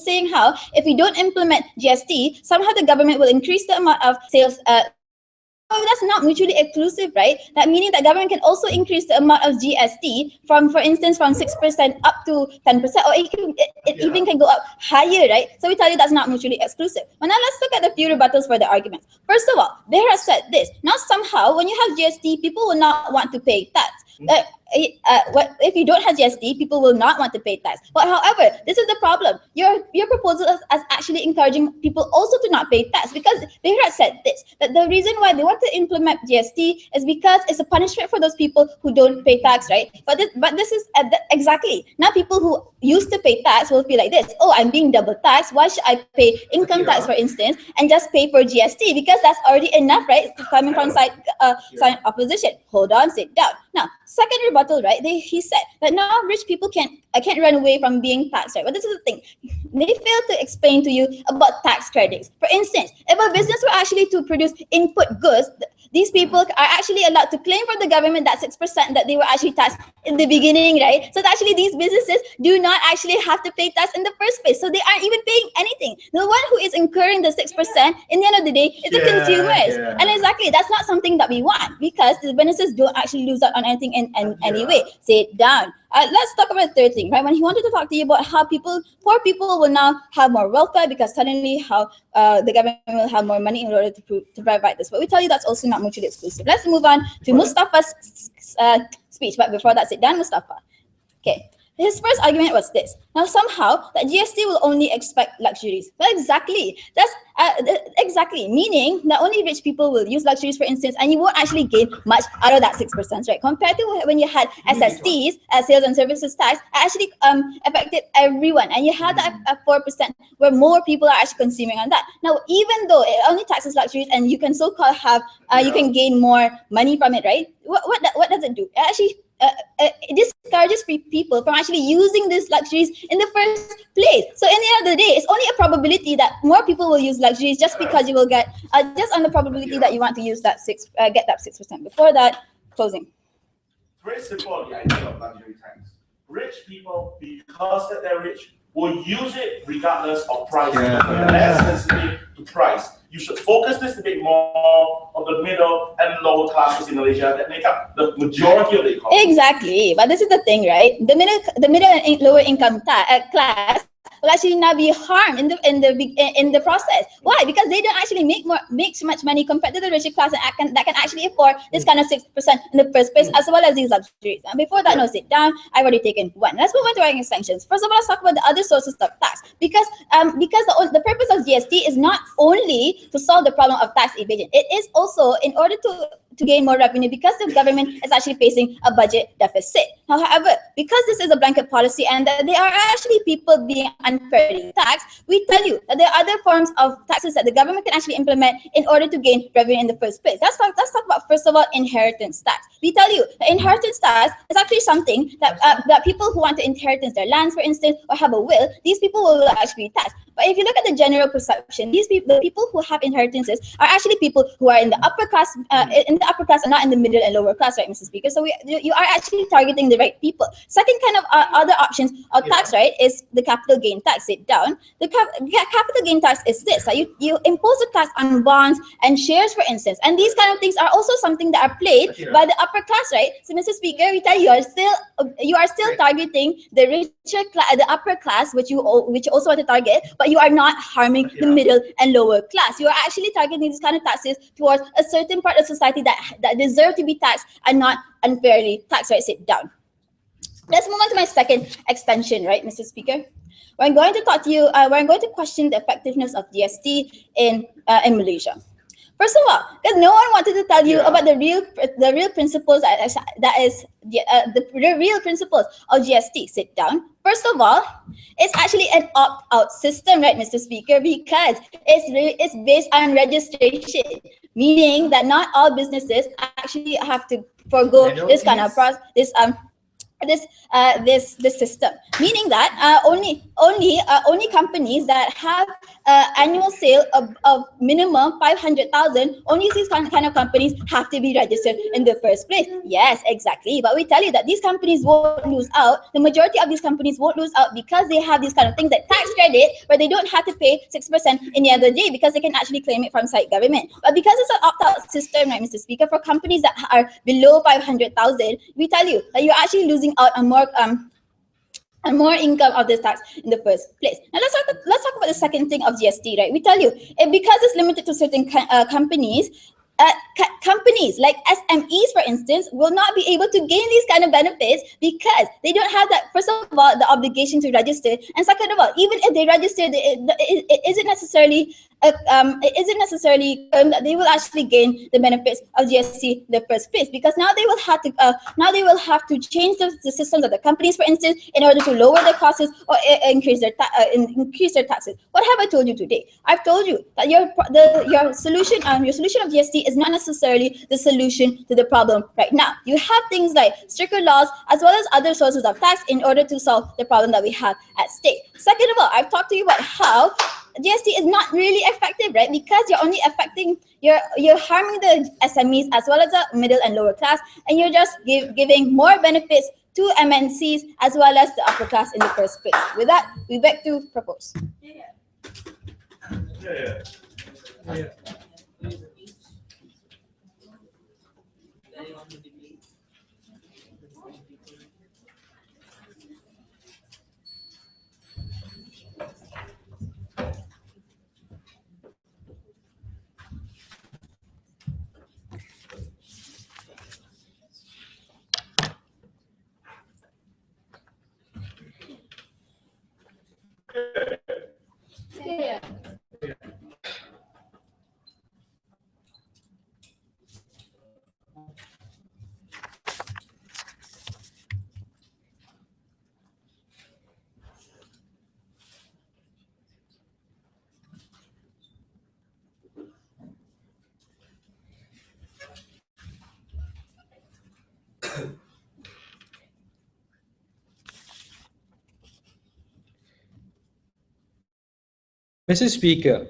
saying how if we don't implement GST, somehow the government will increase the amount of sales. That's not mutually exclusive, right? That meaning that government can also increase the amount of GST from, for instance, from 6% up to 10%, or it even can go up higher, right? So we tell you that's not mutually exclusive. But now let's look at the few rebuttals for the arguments. First of all, Behrad said this. Now somehow, when you have GST, people will not want to pay tax. If you don't have GST, people will not want to pay tax. But however, this is the problem. Your proposal is actually encouraging people also to not pay tax, because Behrad said this, that the reason why they want to implement GST is because it's a punishment for those people who don't pay tax, right? But this is exactly. Now people who used to pay tax will feel like this. Oh, I'm being double taxed. Why should I pay income tax, for instance, and just pay for GST? Because that's already enough, right? Coming from side opposition. Hold on, sit down. Now, second rebuttal, right? He said that now rich people can't run away from being taxed, right? But this is the thing. They failed to explain to you about tax credits. For instance, if a business were actually to produce input goods, these people are actually allowed to claim from the government that 6% that they were actually taxed in the beginning, right? So actually these businesses do not actually have to pay tax in the first place. So they aren't even paying anything. The one who is incurring the 6% in the end of the day is the consumers. Yeah. And exactly, that's not something that we want, because the businesses don't actually lose out on anything in any way. Sit down. Let's talk about the third thing, right? When he wanted to talk to you about how poor people will now have more welfare because suddenly how the government will have more money in order to provide this. But we tell you that's also not mutually exclusive. Let's move on to Moustafa's speech. But before that, sit down, Moustafa. Okay. His first argument was this. Now somehow that GST will only expect luxuries. Well, exactly. That's exactly, meaning that only rich people will use luxuries, for instance, and you won't actually gain much out of that 6%, right? Compared to when you had SSTs, sales and services tax, actually affected everyone, and you had that 4% where more people are actually consuming on that. Now, even though it only taxes luxuries, and you can so-called have, you can gain more money from it, right? What does it do? It actually it discourages people from actually using these luxuries in the first place. So in the end of the day, it's only a probability that more people will use luxuries just because you will get just on the probability that you want to use that get that 6%. Before that, closing. Very simple, the idea of luxury tax. Rich people, because that they're rich, will use it regardless of price. Less sensitive to price. You should focus this debate more on the middle and lower classes in Malaysia that make up the majority of the economy. Exactly, but this is the thing, right? The middle and lower income class will actually now be harmed in the process. Why? Because they don't actually make so much money compared to the richer class that can actually afford this kind of 6% in the first place, as well as these luxuries. And before that, no, sit down. I've already taken one. Let's move on to our extensions. First of all, let's talk about the other sources of tax, because the purpose of GST is not only to solve the problem of tax evasion. It is also in order to gain more revenue, because the government is actually facing a budget deficit. However, because this is a blanket policy and that there are actually people being unfairly taxed, we tell you that there are other forms of taxes that the government can actually implement in order to gain revenue in the first place. Let's talk about, first of all, inheritance tax. We tell you that inheritance tax is actually something that people who want to inherit their lands, for instance, or have a will, these people will actually be taxed. But if you look at the general perception, the people who have inheritances are actually people who are in the upper class, and not in the middle and lower class, right, Mr. Speaker? So you are actually targeting the right people. Second kind of other options of tax, right, is the capital gain tax. Sit down. The capital gain tax is this. You impose a tax on bonds and shares, for instance, and these kind of things are also something that are played by the upper class, right? So, Mr. Speaker, we tell you are still targeting the richer class, the upper class, which you also want to target, but you are not harming the middle and lower class. You are actually targeting these kind of taxes towards a certain part of society that deserve to be taxed and not unfairly taxed, right? Sit down. Let's move on to my second extension, right, Mr. Speaker? We're going to talk to you, we're going to question the effectiveness of GST in Malaysia. First of all, because no one wanted to tell you about the real principles the real principles of GST. Sit down. First of all, it's actually an opt-out system, right, Mr. Speaker, because it's based on registration, meaning that not all businesses actually have to forego this kind of process, this system, meaning that only companies that have annual sale of minimum 500,000, only these kind of companies have to be registered in the first place. Yes, exactly. But we tell you that these companies won't lose out. The majority of these companies won't lose out because they have these kind of things like tax credit, where they don't have to pay 6% in the other day because they can actually claim it from state government. But because it's an opt-out system, right, Mr. Speaker, for companies that are below 500,000, we tell you that you're actually losing out on more income of this tax in the first place. Now let's talk about the second thing of GST, right? We tell you because it's limited to certain companies. Companies like SMEs, for instance, will not be able to gain these kind of benefits because they don't have that, first of all, the obligation to register, and second of all, even if they register, it isn't necessarily that they will actually gain the benefits of GST in the first place, because now they will have to change the systems of the companies, for instance, in order to lower their costs or increase their taxes. What have I told you today? I've told you that your solution of GST is not necessarily the solution to the problem right now. You have things like stricter laws as well as other sources of tax in order to solve the problem that we have at stake. Second of all, I've talked to you about how GST is not really effective, right? Because you're only affecting, you're harming the SMEs as well as the middle and lower class, and you're just giving more benefits to MNCs as well as the upper class in the first place. With that, we beg to propose. Yeah. Mr. Speaker,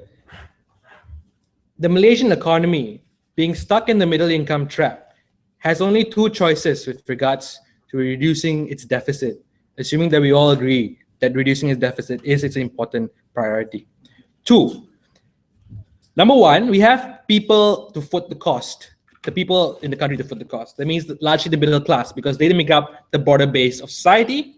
the Malaysian economy, being stuck in the middle income trap, has only two choices with regards to reducing its deficit, assuming that we all agree that reducing its deficit is its important priority. Two, number one, we have people to foot the cost, the people in the country to foot the cost. That means that largely the middle class, because they make up the broader base of society.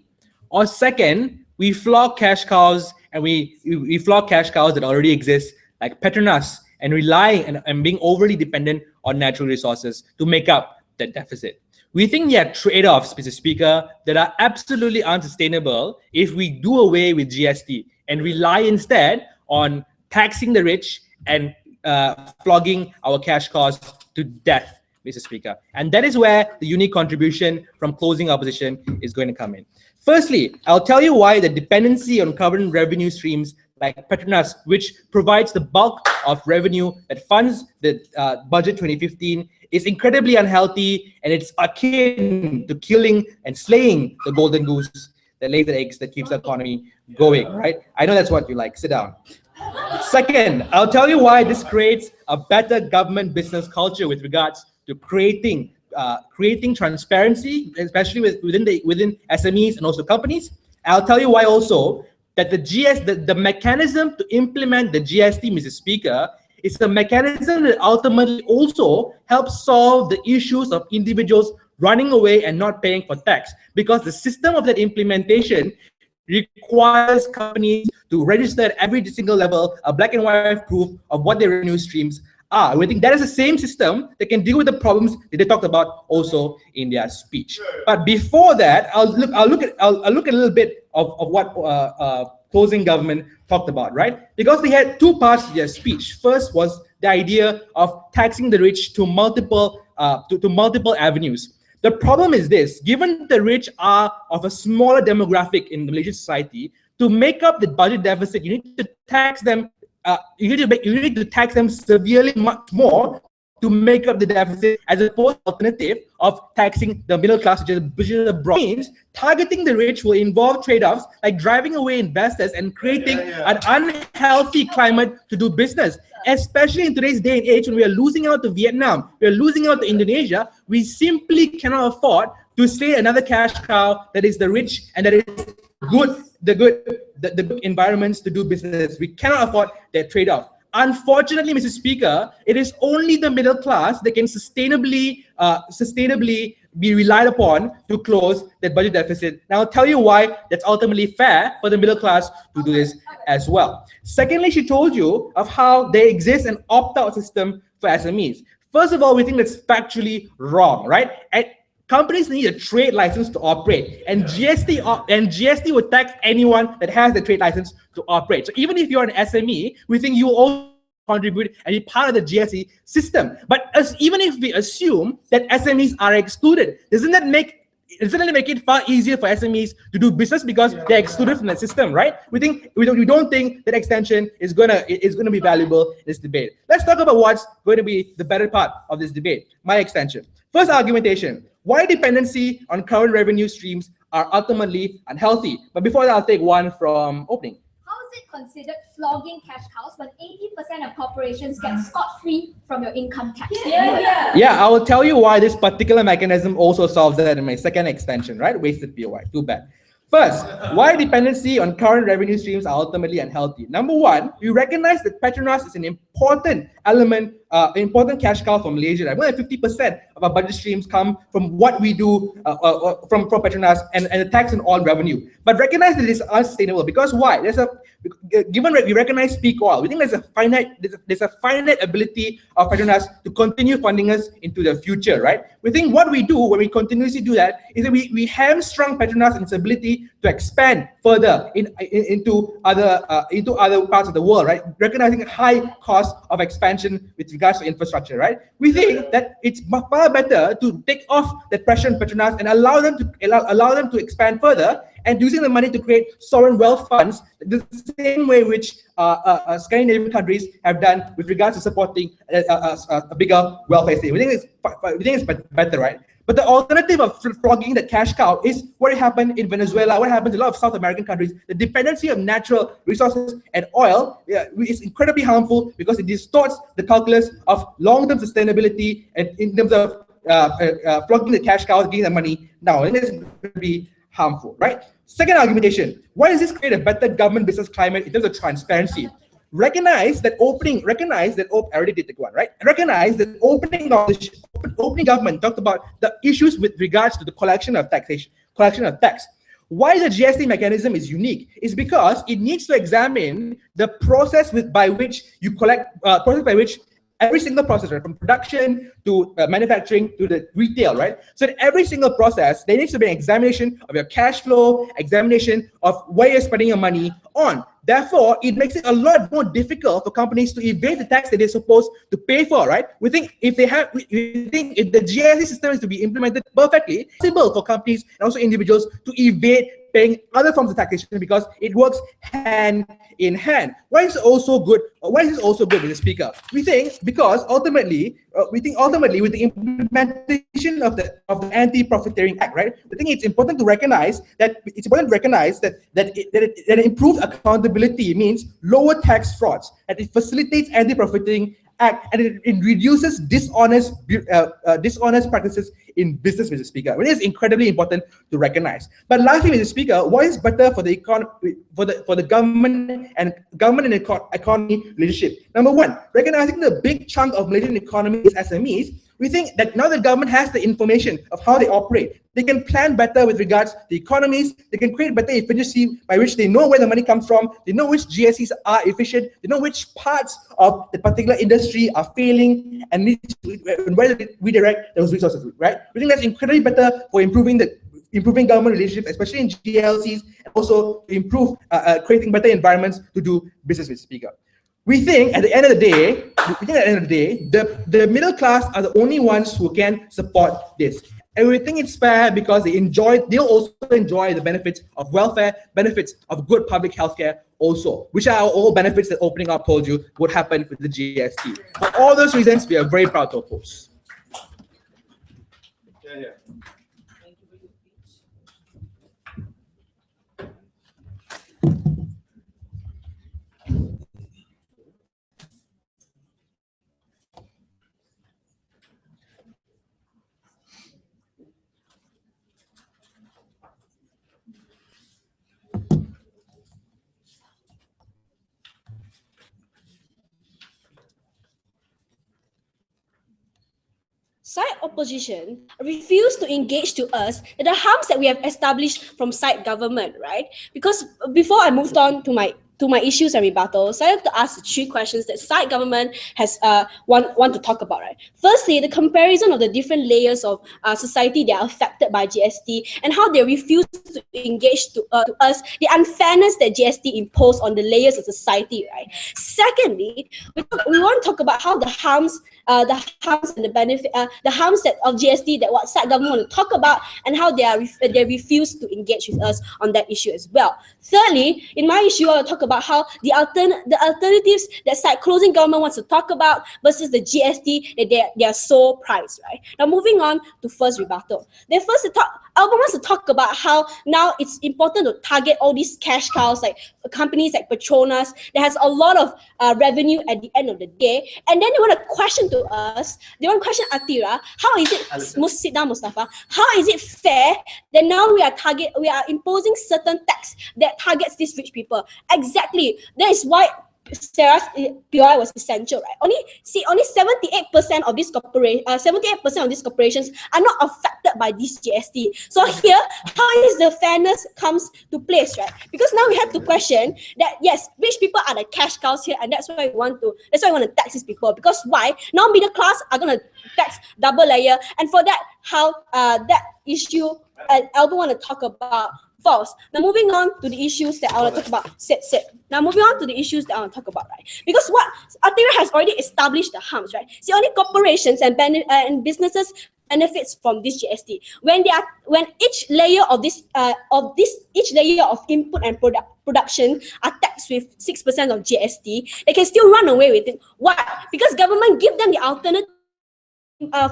Or second, we flog cash cows, and we flog cash cows that already exist, like Petronas, and relying and being overly dependent on natural resources to make up that deficit. We think there are trade-offs, Mr. Speaker, that are absolutely unsustainable if we do away with GST and rely instead on taxing the rich and flogging our cash cows to death, Mr. Speaker. And that is where the unique contribution from closing opposition is going to come in. Firstly, I'll tell you why the dependency on current revenue streams like Petronas, which provides the bulk of revenue that funds the budget 2015, is incredibly unhealthy, and it's akin to killing and slaying the golden goose that lays the eggs that keeps the economy going, right? I know that's what you like. Sit down. Second, I'll tell you why this creates a better government business culture with regards to creating transparency, especially within SMEs and also companies. I'll tell you why also that the mechanism to implement the GST, Mr. Speaker, is a mechanism that ultimately also helps solve the issues of individuals running away and not paying for tax, because the system of that implementation requires companies to register at every single level a black and white proof of what their revenue streams are. We think that is the same system that can deal with the problems that they talked about also in their speech. But before that, I'll look at a little bit of what closing government talked about, right? Because they had two parts to their speech. First was the idea of taxing the rich to multiple avenues. The problem is this: given the rich are of a smaller demographic in the Malaysian society, to make up the budget deficit, you need to tax them. You need to tax them severely much more to make up the deficit, as opposed to alternative of taxing the middle class, which is a broad means. Targeting the rich will involve trade-offs like driving away investors and creating an unhealthy climate to do business. Especially in today's day and age, when we are losing out to Vietnam, we are losing out to Indonesia, we simply cannot afford to slay another cash cow that is the rich and that is the good environments to do business. We cannot afford that trade-off. Unfortunately, Mr. Speaker, it is only the middle class that can sustainably be relied upon to close that budget deficit. Now, I'll tell you why that's ultimately fair for the middle class to do this as well. Secondly, she told you of how there exists an opt-out system for SMEs. First of all, we think that's factually wrong, right? Companies need a trade license to operate, and GST would tax anyone that has the trade license to operate. So even if you're an SME, we think you will also contribute and be part of the GST system. But even if we assume that SMEs are excluded, doesn't that make it far easier for SMEs to do business because they're excluded from the system, right? We don't think that extension is gonna be valuable in this debate. Let's talk about what's going to be the better part of this debate. My extension. First argumentation: why dependency on current revenue streams are ultimately unhealthy. But before that, I'll take one from opening. How is it considered flogging cash cows when 80% of corporations get scot-free from your income tax? Yeah, I will tell you why this particular mechanism also solves that in my second extension, right? Wasted POI, too bad. First, why dependency on current revenue streams are ultimately unhealthy. Number one, we recognize that Petronas is an important element, important cash cow for Malaysia. More than 50% of our budget streams come from what we do from Petronas and the tax on oil revenue. But recognize that it is unsustainable because why? Given we recognize peak oil, we think there's a finite ability of Petronas to continue funding us into the future, right? We think what we do when we continuously do that is that we hamstrung Petronas in its ability to expand further into other parts of the world, right? Recognizing a high cost of expansion with regards to infrastructure, right? We think that it's far better to take off that pressure on Petronas and allow them to expand further, and using the money to create sovereign wealth funds, the same way which Scandinavian countries have done with regards to supporting a bigger welfare state. We think it's better, right? But the alternative of flogging the cash cow is what happened in Venezuela, what happens in a lot of South American countries. The dependency of natural resources and oil is incredibly harmful because it distorts the calculus of long-term sustainability and in terms of flogging the cash cow, getting the money now. And it's going to be harmful, right? Second argumentation: why does this create a better government business climate in terms of transparency? Recognize that opening government talked about the issues with regards to the collection of tax. Why the GST mechanism is unique is because it needs to examine the process by which you collect, every single process, right, from production to manufacturing to the retail, right? So in every single process, there needs to be an examination of your cash flow, examination of where you're spending your money on. Therefore, it makes it a lot more difficult for companies to evade the tax that they're supposed to pay for, right? We think if the GST system is to be implemented perfectly, it's possible for companies and also individuals to evade paying other forms of taxation because it works hand in hand. Why is it also good? Why is this also good, Mr. Speaker? We think because ultimately with the implementation of the Anti-Profiteering Act, right? I think it's important to recognize that that improved accountability means lower tax frauds, and it facilitates anti-profiteering act, and it reduces dishonest practices in business, Mr. Speaker. It is incredibly important to recognize. But lastly, Mr. Speaker, what is better for the economy, for the government and economy leadership? Number one, recognizing the big chunk of Malaysian economy is SMEs. We think that now the government has the information of how they operate, they can plan better with regards to the economies, they can create better efficiency by which they know where the money comes from, they know which GSEs are efficient, they know which parts of the particular industry are failing and need to, where to redirect those resources, right? We think that's incredibly better for improving government relationships, especially in GLCs, and also to improve creating better environments to do business with, Speaker. We think at the end of the day, the middle class are the only ones who can support this. And we think it's fair because they'll also enjoy the benefits of welfare, benefits of good public healthcare also, which are all benefits that opening up told you would happen with the GST. For all those reasons, we are very proud to oppose. Yeah. Side opposition refuse to engage to us the harms that we have established from side government, right? Because before I moved on to my issues and rebuttals, I have to ask 3 questions that side government has want to talk about, right? Firstly, the comparison of the different layers of society that are affected by GST and how they refuse to engage to us the unfairness that GST imposed on the layers of society, right? Secondly, we want to talk about how the harms and the benefit, the harms of GST that what side government want to talk about, and how they refuse to engage with us on that issue as well. Thirdly, in my issue, I want to talk about how the alternatives that side closing government wants to talk about versus the GST that they are so priced, right? Now moving on to first rebuttal. Albert wants to talk about how now it's important to target all these cash cows like companies like Petronas that has a lot of revenue at the end of the day, and then they want to question to us. They want to question Athirah. How is it? Sit down, Moustafa. How is it fair that now we are imposing certain tax that targets these rich people? Exactly. That is why Sarah's POI was essential, right? Only 78% of these corporations are not affected by this GST. So here, how is the fairness comes to place, right? Because now we have to question that yes, rich people are the cash cows here, and that's why we want to tax these people. Because why? Now middle class are gonna tax double layer, and for that, how that issue Albert want to talk about. False. Now moving on to the issues that I want to talk about. Now moving on to the issues that I want to talk about, right? Because what Athirah has already established the harms, right? See, only corporations and businesses benefits from this GST when each layer of each layer of input and production are taxed with 6% of GST, they can still run away with it. Why? Because government give them the alternative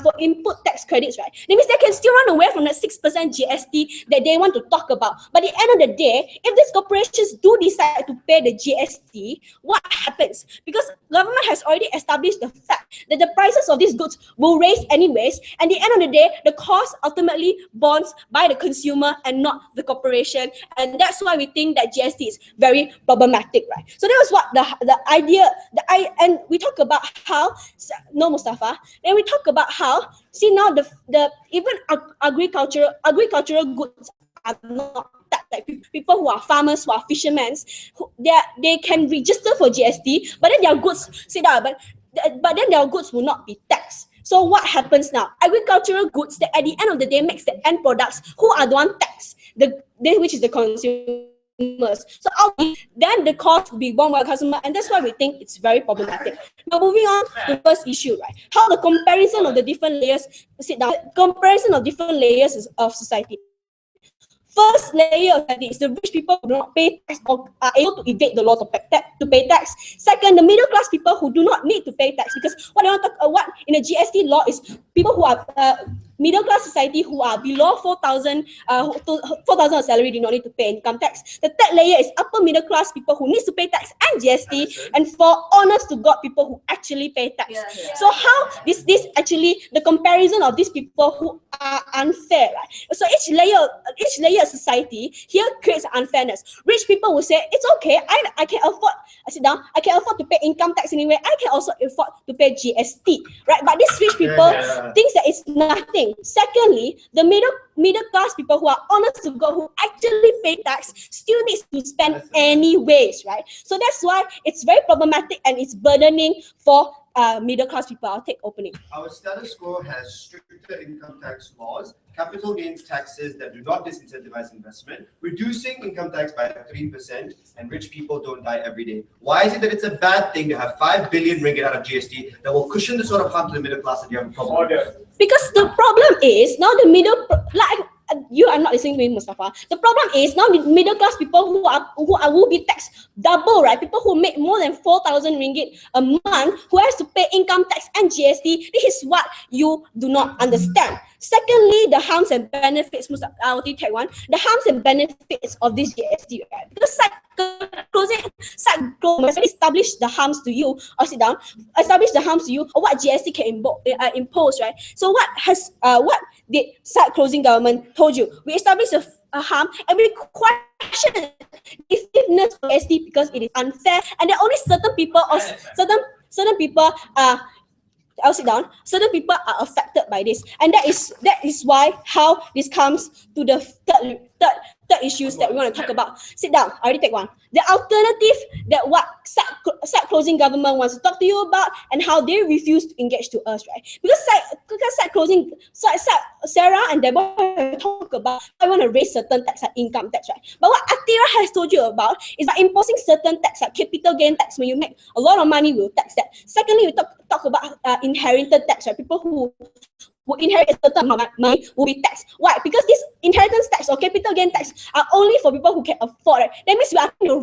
for input tax credits, right? That means they can still run away from the 6% GST that they want to talk about. But at the end of the day, if these corporations do decide to pay the GST, what happens? Because government has already established the fact that the prices of these goods will raise anyways, and at the end of the day, the cost ultimately borne by the consumer and not the corporation. And that's why we think that GST is very problematic, right? So that was what the idea, and we talk about how, no Moustafa, then we talk about how, see now the even agricultural goods are not taxed. Like people who are farmers, who are fishermen, they can register for GST, but then their goods, but then their goods will not be taxed. So what happens now? Agricultural goods that at the end of the day makes the end products, who are the one taxed, which is the consumer. So then the cost will be borne by the customer, and that's why we think it's very problematic. Now moving on to the first issue, right? How the comparison of the different layers, comparison of different layers of society. First layer of society is the rich people who do not pay tax or are able to evade the law to pay tax. Second, the middle class people who do not need to pay tax, because what in the GST law is people who are middle class society who are below 4,000 4,000 of salary do not need to pay income tax. The third layer is upper middle class people who needs to pay tax and GST, and for honest to God people who actually pay tax. So how this actually the comparison of these people who are unfair, right? So each layer of society here creates unfairness. Rich people will say it's okay, I can afford, I can afford to pay income tax anyway, I can also afford to pay GST, right? But these rich people thinks that it's nothing. Secondly, the middle class people who are honest to God, who actually pay tax, still needs to spend anyways, right? So that's why it's very problematic and it's burdening for middle class people. I'll take opening. Our status quo has stricter income tax laws, capital gains taxes that do not disincentivize investment, reducing income tax by 3%, and rich people don't die every day. Why is it that it's a bad thing to have 5 billion ringgit out of GST that will cushion the sort of harm to the middle class that you have a problem with? Because the problem is now the you are not listening to me, Moustafa. The problem is now the middle class people who will be taxed double, right? People who make more than 4,000 ringgit a month who has to pay income tax and GST. This is what you do not understand. Secondly, the harms and benefits, I'll take one. The harms and benefits of this GST, right? Because closing establish the harms to you, or sit down, establish the harms to you, or what GST can impose, right? So what did site closing government told you? We established a harm and we question effectiveness of GST because it is unfair, and there are only certain people or certain people are. I'll sit down. Certain people are affected by this, and that is why how this comes to the third issues that we want to talk about. Sit down. I already take one. The alternative that what site closing government wants to talk to you about, and how they refuse to engage to us, right? Because site closing, Sarah and Deborah talk about I want to raise certain tax like income tax, right? But what Athirah has told you about is by imposing certain tax like capital gain tax. When you make a lot of money, we'll tax that. Secondly, we talk about inherited tax, right? People who inherit a certain amount of money will be taxed. Why? Because this inheritance tax or capital gain tax are only for people who can afford it. That means we are in the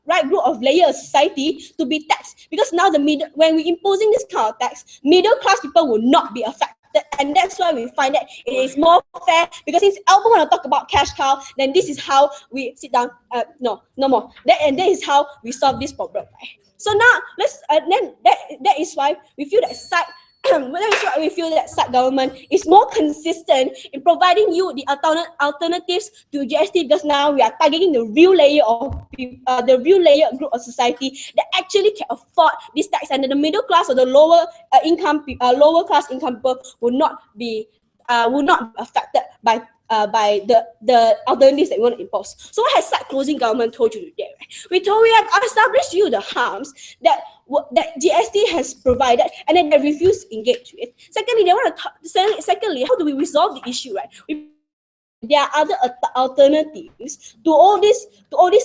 right group of layer of society to be taxed. Because now when we're imposing this kind of tax, middle class people will not be affected. And that's why we find that it is more fair. Because since Albert want to talk about cash cow, then this is how we sit down. No more. And that is how we solve this problem. Right? So now that is why we feel that site government is more consistent in providing you the alternatives to GST, because now we are targeting the real layer of group of society that actually can afford this tax, and the middle class or the lower class income people will not be affected by the alternatives that we want to impose. So what has site closing government told you today? Right? We have established you the harms that GST has provided, and then they refuse to engage with. Secondly, they want to secondly, how do we resolve the issue? Right? There are other alternatives to all this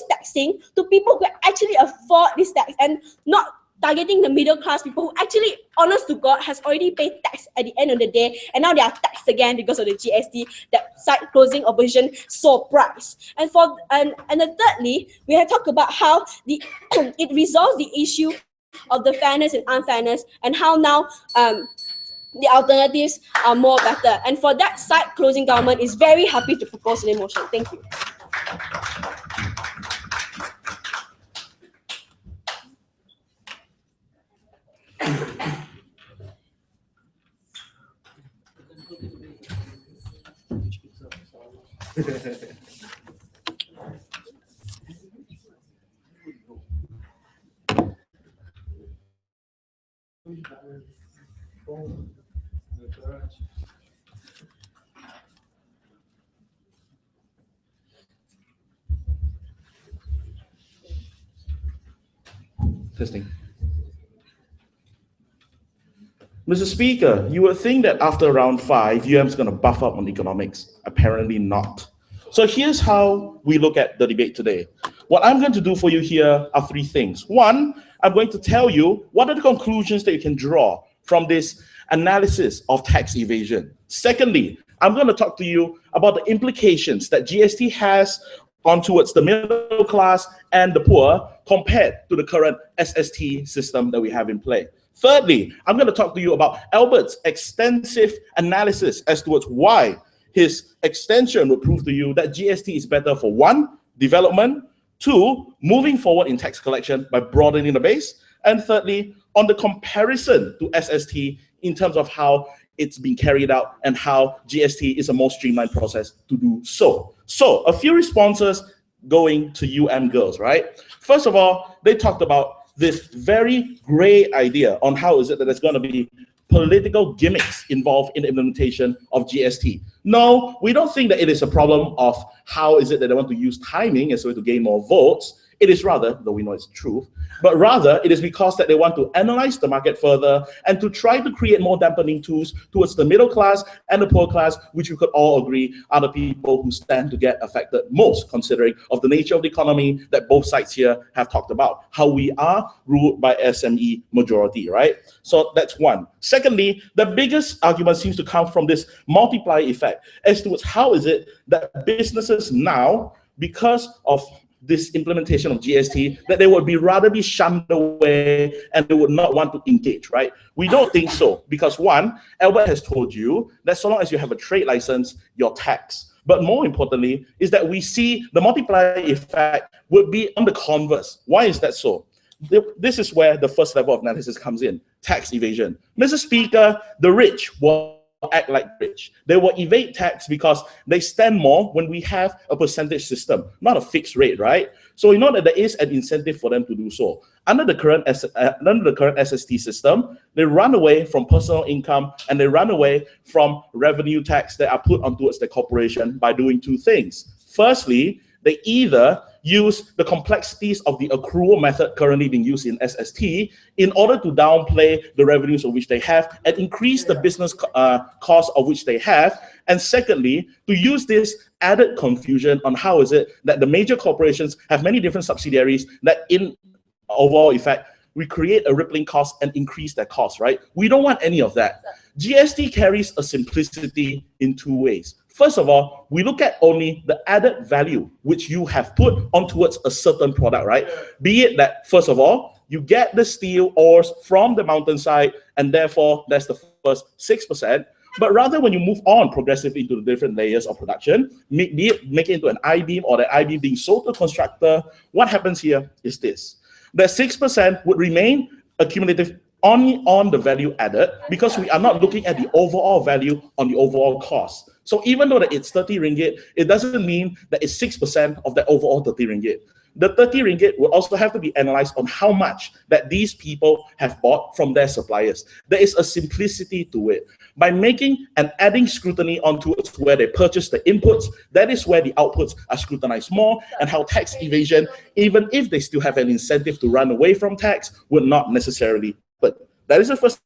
taxing to people who actually afford this tax, and not targeting the middle class people who actually, honest to God, has already paid tax at the end of the day, and now they are taxed again because of the GST that site closing opposition surprised. And thirdly, we have talked about how it resolves the issue of the fairness and unfairness, and how now the alternatives are more better. And for that, site closing government is very happy to propose an motion. Thank you. Testing. Mr. Speaker, you would think that after round 5, UM is going to buff up on economics. Apparently not. So here's how we look at the debate today. What I'm going to do for you here are 3 things. One, I'm going to tell you what are the conclusions that you can draw from this analysis of tax evasion. Secondly, I'm going to talk to you about the implications that GST has on towards the middle class and the poor compared to the current SST system that we have in play. Thirdly, I'm going to talk to you about Albert's extensive analysis as towards why his extension would prove to you that GST is better for 1, development, 2, moving forward in tax collection by broadening the base, and thirdly, on the comparison to SST in terms of how it's been carried out and how GST is a more streamlined process to do so. So a few responses going to girls, right? First of all, they talked about this very gray idea on how is it that there's going to be political gimmicks involved in the implementation of GST. No, we don't think that it is a problem of how is it that they want to use timing as a way to gain more votes. It is rather, though we know it's true, but rather it is because that they want to analyze the market further and to try to create more dampening tools towards the middle class and the poor class, which we could all agree are the people who stand to get affected most, considering of the nature of the economy that both sides here have talked about, how we are ruled by SME majority, right? So that's one. Secondly, the biggest argument seems to come from this multiplier effect as to how is it that businesses now, because of this implementation of GST, that they would be rather be shunned away and they would not want to engage, right? We don't think so, because one, Albert has told you that so long as you have a trade license, you're taxed. But more importantly, is that we see the multiplier effect would be on the converse. Why is that so? This is where the first level of analysis comes in, tax evasion. Mr. Speaker, the rich will act like rich. They will evade tax because they stand more when we have a percentage system, not a fixed rate, right? So we know that there is an incentive for them to do so. Under the current SST system, they run away from personal income and they run away from revenue tax that are put on towards the corporation by doing two things. Firstly, they either use the complexities of the accrual method currently being used in SST in order to downplay the revenues of which they have and increase the business cost of which they have. And secondly, to use this added confusion on how is it that the major corporations have many different subsidiaries that in overall effect, we create a rippling cost and increase their cost, right? We don't want any of that. GST carries a simplicity in two ways. First of all, we look at only the added value which you have put on towards a certain product, right? Be it that, first of all, you get the steel ores from the mountainside, and therefore that's the first 6%. But rather, when you move on progressively into the different layers of production, be it make it into an I-beam or the I-beam being sold to a constructor, what happens here is this. The 6% would remain accumulative only on the value added because we are not looking at the overall value on the overall cost. So even though that it's 30 ringgit, it doesn't mean that it's 6% of the overall 30 ringgit. The 30 ringgit will also have to be analyzed on how much that these people have bought from their suppliers. There is a simplicity to it. By making and adding scrutiny onto where they purchase the inputs, that is where the outputs are scrutinized more, and how tax evasion, even if they still have an incentive to run away from tax, would not necessarily. But that is the first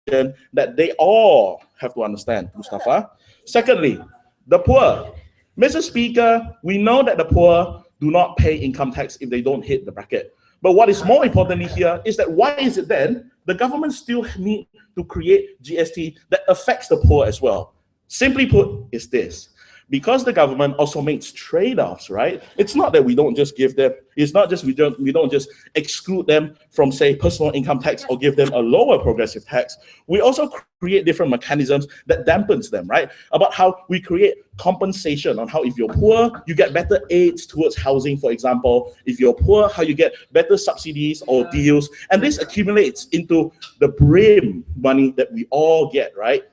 thing that they all have to understand, Moustafa. Secondly, the poor. Mr. Speaker, we know that the poor do not pay income tax if they don't hit the bracket. But what is more importantly here is that why is it then the government still need to create GST that affects the poor as well? Simply put, is this. Because the government also makes trade-offs, right? It's not that we don't just give them, it's not just we don't just exclude them from, say, personal income tax or give them a lower progressive tax. We also create different mechanisms that dampens them, right? About how we create compensation on how if you're poor, you get better aids towards housing, for example. If you're poor, how you get better subsidies or deals. And this accumulates into the brim money that we all get, right?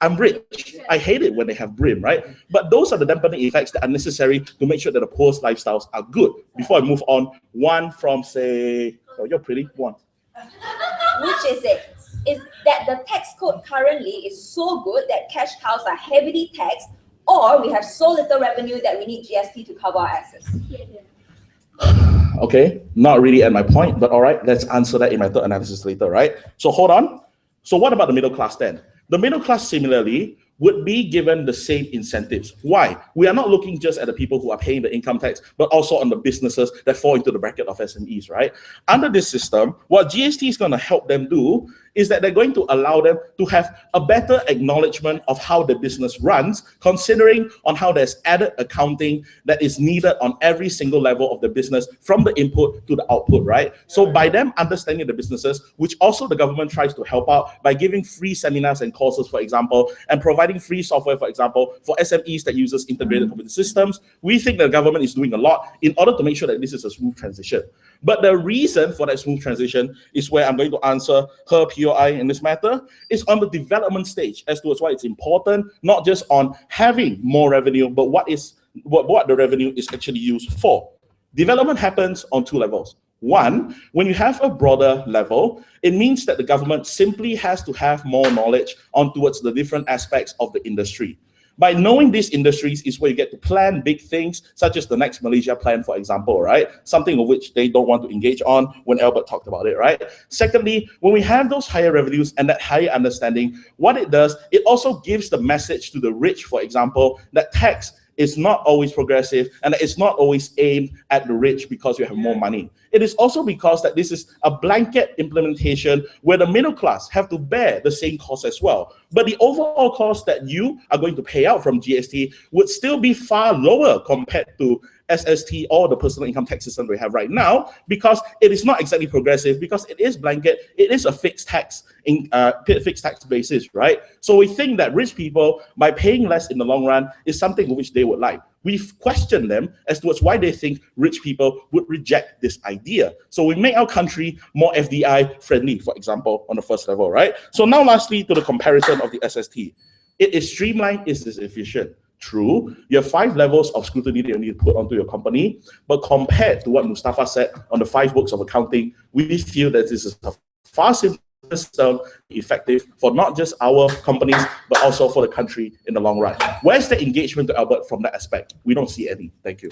I'm rich. I hate it when they have brim, right? But those are the dampening effects that are necessary to make sure that the poor's lifestyles are good. Before I move on, one from, say, oh, you're pretty, one. Which is it? Is that the tax code currently is so good that cash cows are heavily taxed, or we have so little revenue that we need GST to cover our assets? Okay, not really at my point, but all right, let's answer that in my third analysis later, right? So hold on. So what about the middle class then? The middle class, similarly, would be given the same incentives. Why? We are not looking just at the people who are paying the income tax, but also on the businesses that fall into the bracket of SMEs, right? Under this system, what GST is going to help them do is that they're going to allow them to have a better acknowledgement of how the business runs, considering on how there's added accounting that is needed on every single level of the business, from the input to the output, right? So by them understanding the businesses, which also the government tries to help out by giving free seminars and courses, for example, and providing free software, for example, for SMEs that uses integrated computer systems, we think the government is doing a lot in order to make sure that this is a smooth transition. But the reason for that smooth transition is where I'm going to answer her POI in this matter, is on the development stage as to why it's important, not just on having more revenue, but what the revenue is actually used for. Development happens on two levels. One, when you have a broader level, it means that the government simply has to have more knowledge on towards the different aspects of the industry. By knowing these industries is where you get to plan big things, such as the next Malaysia plan, for example, right? Something of which they don't want to engage on when Albert talked about it, right? Secondly, when we have those higher revenues and that higher understanding, what it does, it also gives the message to the rich, for example, that tax is not always progressive and it's not always aimed at the rich because you have more money. It is also because that this is a blanket implementation where the middle class have to bear the same cost as well. But the overall cost that you are going to pay out from GST would still be far lower compared to SST or the personal income tax system we have right now, because it is not exactly progressive, because it is blanket, it is a fixed tax basis, right? So we think that rich people, by paying less in the long run, is something which they would like. We've questioned them as to why they think rich people would reject this idea. So we make our country more FDI friendly, for example, on the first level, right? So now lastly, to the comparison of the SST. It is streamlined, it is efficient. True, you have 5 levels of scrutiny that you need to put onto your company, but compared to what Moustafa said on the 5 books of accounting, we feel that this is a far simpler system, effective for not just our companies, but also for the country in the long run. Where's the engagement to Albert from that aspect? We don't see any. Thank you.